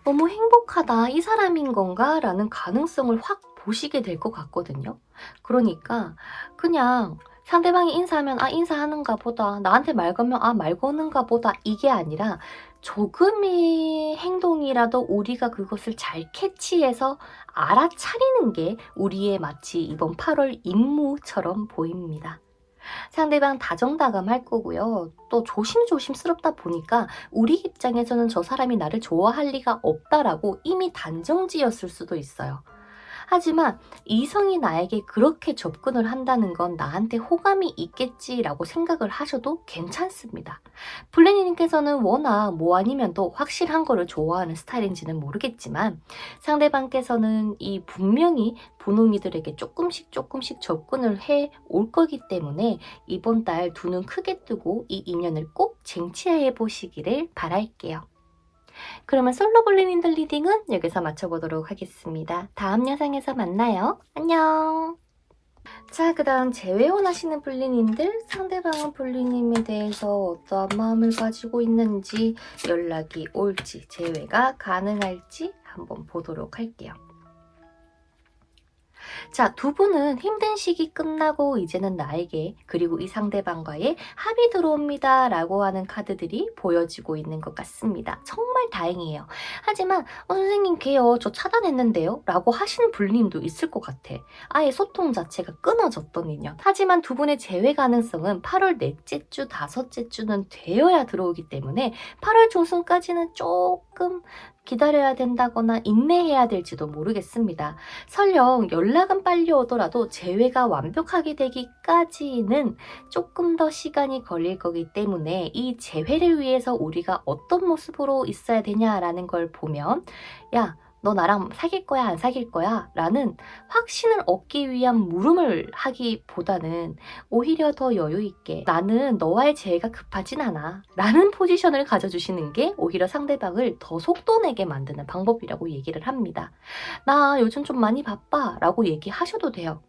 너무 행복하다, 이 사람인 건가? 라는 가능성을 확 보시게 될 것 같거든요. 그러니까 그냥 상대방이 인사하면 인사하는가 보다, 나한테 말 걸면 말 거는가 보다, 이게 아니라 조금의 행동이라도 우리가 그것을 잘 캐치해서 알아차리는 게 우리의 마치 이번 8월 임무처럼 보입니다. 상대방 다정다감할 거고요. 또 조심조심스럽다 보니까 우리 입장에서는 저 사람이 나를 좋아할 리가 없다라고 이미 단정지었을 수도 있어요. 하지만 이성이 나에게 그렇게 접근을 한다는 건 나한테 호감이 있겠지라고 생각을 하셔도 괜찮습니다. 블레니님께서는 워낙 뭐 아니면 또 확실한 거를 좋아하는 스타일인지는 모르겠지만, 상대방께서는 이 분명히 분홍이들에게 조금씩 접근을 해 올 거기 때문에 이번 달 두 눈 크게 뜨고 이 인연을 꼭 쟁취해 보시기를 바랄게요. 그러면 솔로 볼링인들 리딩은 여기서 마쳐보도록 하겠습니다. 다음 영상에서 만나요. 안녕! 자, 그 다음 재회원 하시는 분리님들, 상대방 분리님에 대해서 어떠한 마음을 가지고 있는지, 연락이 올지, 재회가 가능할지 한번 보도록 할게요. 자, 두 분은 힘든 시기 끝나고 이제는 나에게 그리고 이 상대방과의 합이 들어옵니다 라고 하는 카드들이 보여지고 있는 것 같습니다. 정말 다행이에요. 하지만 선생님 걔요 저 차단했는데요 라고 하시는 분님도 있을 것 같아. 아예 소통 자체가 끊어졌던 인연. 하지만 두 분의 재회 가능성은 8월 넷째 주, 다섯째 주는 되어야 들어오기 때문에 8월 중순까지는 조금 기다려야 된다거나 인내해야 될지도 모르겠습니다. 설령 연락은 빨리 오더라도 재회가 완벽하게 되기까지는 조금 더 시간이 걸릴 거기 때문에 이 재회를 위해서 우리가 어떤 모습으로 있어야 되냐라는 걸 보면, 야, 너 나랑 사귈 거야 안 사귈 거야? 라는 확신을 얻기 위한 물음을 하기보다는 오히려 더 여유 있게 나는 너와의 재회가 급하진 않아 라는 포지션을 가져주시는 게 오히려 상대방을 더 속도내게 만드는 방법이라고 얘기를 합니다. 나 요즘 좀 많이 바빠 라고 얘기하셔도 돼요.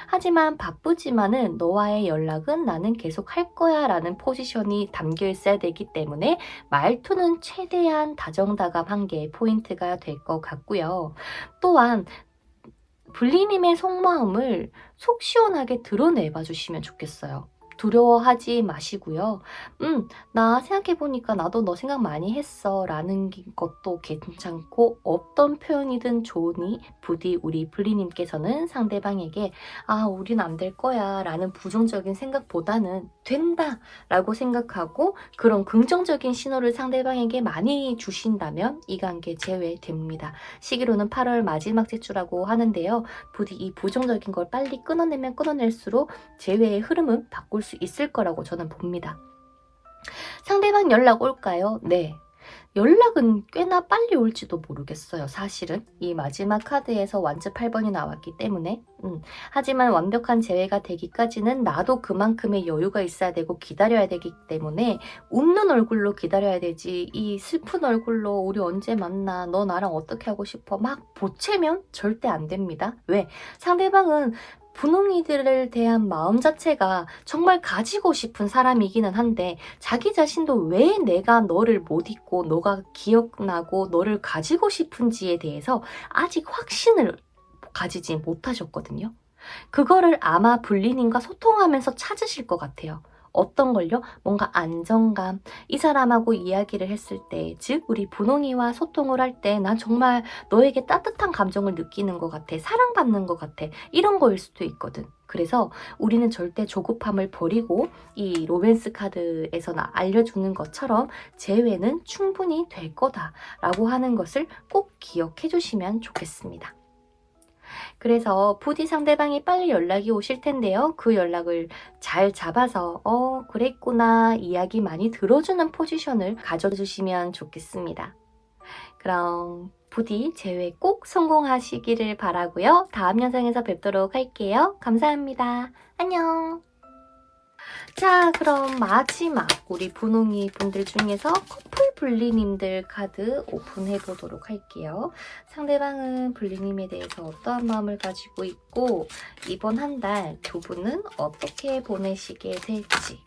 하지만 바쁘지만은 너와의 연락은 나는 계속 할 거야 라는 포지션이 담겨 있어야 되기 때문에 말투는 최대한 다정다감한 게 포인트가 될 것 같고요. 또한 분리님의 속마음을 속 시원하게 드러내봐 주시면 좋겠어요. 두려워하지 마시고요. 나 생각해보니까 나도 너 생각 많이 했어 라는 것도 괜찮고, 어떤 표현이든 좋으니 부디 우리 분리님께서는 상대방에게 우린 안 될 거야 라는 부정적인 생각보다는 된다 라고 생각하고 그런 긍정적인 신호를 상대방에게 많이 주신다면 이 관계 재회됩니다. 시기로는 8월 마지막 주라고 하는데요. 부디 이 부정적인 걸 빨리 끊어내면 끊어낼수록 재회의 흐름은 바꿀 수 있을 거라고 저는 봅니다. 상대방 연락 올까요? 네. 연락은 꽤나 빨리 올지도 모르겠어요. 사실은 이 마지막 카드에서 완즈 8번이 나왔기 때문에 하지만 완벽한 재회가 되기까지는 나도 그만큼의 여유가 있어야 되고 기다려야 되기 때문에 웃는 얼굴로 기다려야 되지, 이 슬픈 얼굴로 우리 언제 만나, 너 나랑 어떻게 하고 싶어 막 보채면 절대 안 됩니다. 왜? 상대방은 분홍이들에 대한 마음 자체가 정말 가지고 싶은 사람이기는 한데 자기 자신도 왜 내가 너를 못 잊고 너가 기억나고 너를 가지고 싶은지에 대해서 아직 확신을 가지지 못하셨거든요. 그거를 아마 분리님과 소통하면서 찾으실 것 같아요. 어떤 걸요? 뭔가 안정감. 이 사람하고 이야기를 했을 때, 즉 우리 분홍이와 소통을 할 때 난 정말 너에게 따뜻한 감정을 느끼는 것 같아. 사랑받는 것 같아. 이런 거일 수도 있거든. 그래서 우리는 절대 조급함을 버리고 이 로맨스 카드에서 알려주는 것처럼 재회는 충분히 될 거다라고 하는 것을 꼭 기억해 주시면 좋겠습니다. 그래서 부디 상대방이 빨리 연락이 오실 텐데요. 그 연락을 잘 잡아서 그랬구나 이야기 많이 들어주는 포지션을 가져주시면 좋겠습니다. 그럼 부디 재회 꼭 성공하시기를 바라고요. 다음 영상에서 뵙도록 할게요. 감사합니다. 안녕. 자, 그럼 마지막 우리 분홍이 분들 중에서 커플 분리님들 카드 오픈해 보도록 할게요. 상대방은 분리님에 대해서 어떠한 마음을 가지고 있고 이번 한 달 두 분은 어떻게 보내시게 될지.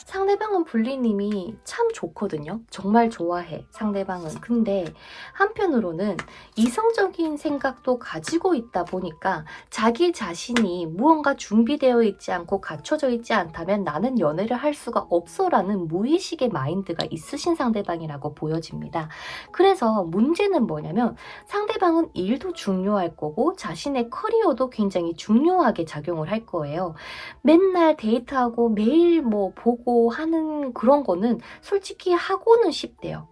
상대방은 분리님이 참 좋거든요. 정말 좋아해, 상대방은. 근데 한편으로는 이성적인 생각도 가지고 있다 보니까 자기 자신이 무언가 준비되어 있지 않고 갖춰져 있지 않다면 나는 연애를 할 수가 없어라는 무의식의 마인드가 있으신 상대방이라고 보여집니다. 그래서 문제는 뭐냐면 상대방은 일도 중요할 거고 자신의 커리어도 굉장히 중요하게 작용을 할 거예요. 맨날 데이트하고 매일 보고 하는 그런 거는 솔직히 하고는 싶대요.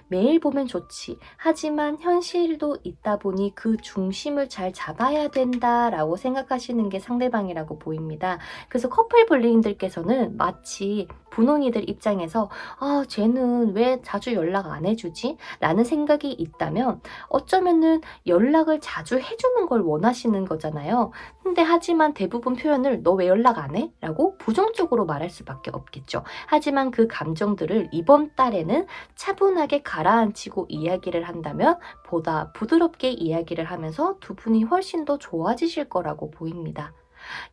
매일 보면 좋지. 하지만 현실도 있다 보니 그 중심을 잘 잡아야 된다라고 생각하시는 게 상대방이라고 보입니다. 그래서 커플 분리님들께서는 마치 분홍이들 입장에서 쟤는 왜 자주 연락 안 해주지? 라는 생각이 있다면 어쩌면은 연락을 자주 해주는 걸 원하시는 거잖아요. 근데 하지만 대부분 표현을 너 왜 연락 안 해? 라고 부정적으로 말할 수밖에 없겠죠. 하지만 그 감정들을 이번 달에는 차분하게 가라앉히고 이야기를 한다면 보다 부드럽게 이야기를 하면서 두 분이 훨씬 더 좋아지실 거라고 보입니다.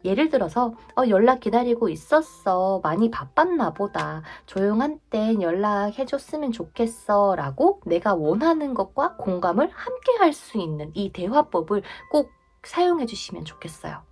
예를 들어서 연락 기다리고 있었어. 많이 바빴나 보다. 조용한 땐 연락해줬으면 좋겠어. 라고 내가 원하는 것과 공감을 함께 할 수 있는 이 대화법을 꼭 사용해 주시면 좋겠어요.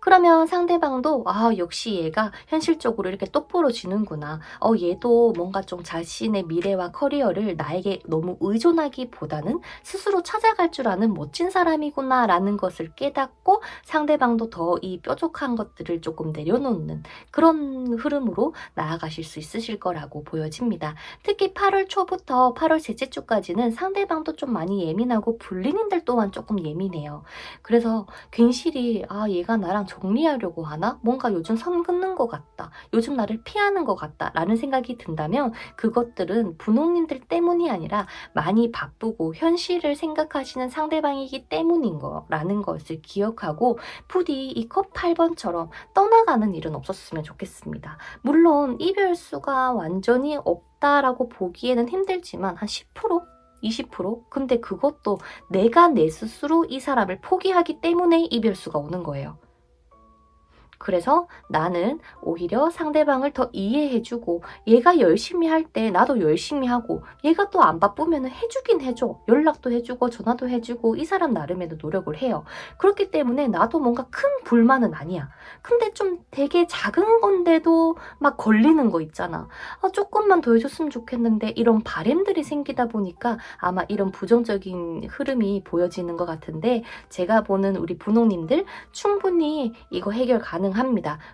그러면 상대방도 역시 얘가 현실적으로 이렇게 똑부러지는구나. 얘도 뭔가 좀 자신의 미래와 커리어를 나에게 너무 의존하기보다는 스스로 찾아갈 줄 아는 멋진 사람이구나 라는 것을 깨닫고 상대방도 더 이 뾰족한 것들을 조금 내려놓는 그런 흐름으로 나아가실 수 있으실 거라고 보여집니다. 특히 8월 초부터 8월 셋째 주까지는 상대방도 좀 많이 예민하고 불리님들 또한 조금 예민해요. 그래서 괜시리 얘가 나랑 정리하려고 하나? 뭔가 요즘 선 긋는 것 같다. 요즘 나를 피하는 것 같다. 라는 생각이 든다면 그것들은 분홍님들 때문이 아니라 많이 바쁘고 현실을 생각하시는 상대방이기 때문인 거라는 것을 기억하고 부디 이 컵 8번처럼 떠나가는 일은 없었으면 좋겠습니다. 물론 이별수가 완전히 없다라고 보기에는 힘들지만 한 10%? 20%? 근데 그것도 내가 내 스스로 이 사람을 포기하기 때문에 이별수가 오는 거예요. 그래서 나는 오히려 상대방을 더 이해해주고 얘가 열심히 할 때 나도 열심히 하고 얘가 또 안 바쁘면 해주긴 해줘. 연락도 해주고 전화도 해주고 이 사람 나름에도 노력을 해요. 그렇기 때문에 나도 뭔가 큰 불만은 아니야. 근데 좀 되게 작은 건데도 막 걸리는 거 있잖아. 조금만 더 해줬으면 좋겠는데 이런 바램들이 생기다 보니까 아마 이런 부정적인 흐름이 보여지는 것 같은데 제가 보는 우리 분홍님들 충분히 이거 해결 가능합니다.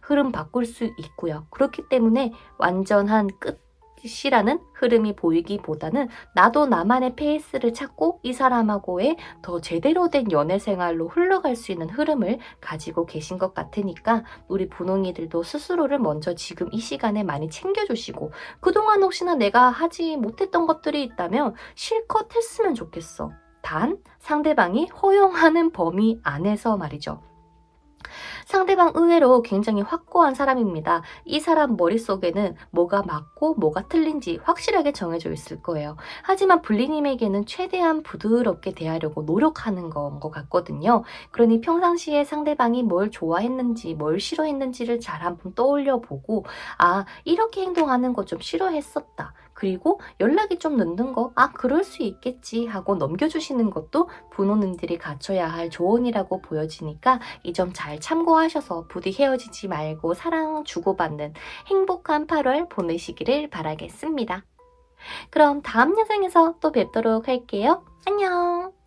흐름 바꿀 수 있고요. 그렇기 때문에 완전한 끝이라는 흐름이 보이기보다는 나도 나만의 페이스를 찾고 이 사람하고의 더 제대로 된 연애 생활로 흘러갈 수 있는 흐름을 가지고 계신 것 같으니까 우리 분홍이들도 스스로를 먼저 지금 이 시간에 많이 챙겨주시고 그동안 혹시나 내가 하지 못했던 것들이 있다면 실컷 했으면 좋겠어. 단 상대방이 허용하는 범위 안에서 말이죠. 상대방 의외로 굉장히 확고한 사람입니다. 이 사람 머릿속에는 뭐가 맞고 뭐가 틀린지 확실하게 정해져 있을 거예요. 하지만 블리님에게는 최대한 부드럽게 대하려고 노력하는 건 것 같거든요. 그러니 평상시에 상대방이 뭘 좋아했는지 뭘 싫어했는지를 잘 한번 떠올려 보고 이렇게 행동하는 거 좀 싫어했었다. 그리고 연락이 좀 늦는 거 그럴 수 있겠지 하고 넘겨주시는 것도 분호님들이 갖춰야 할 조언이라고 보여지니까 이 점 잘 참고하셔서 부디 헤어지지 말고 사랑 주고받는 행복한 8월 보내시기를 바라겠습니다. 그럼 다음 영상에서 또 뵙도록 할게요. 안녕!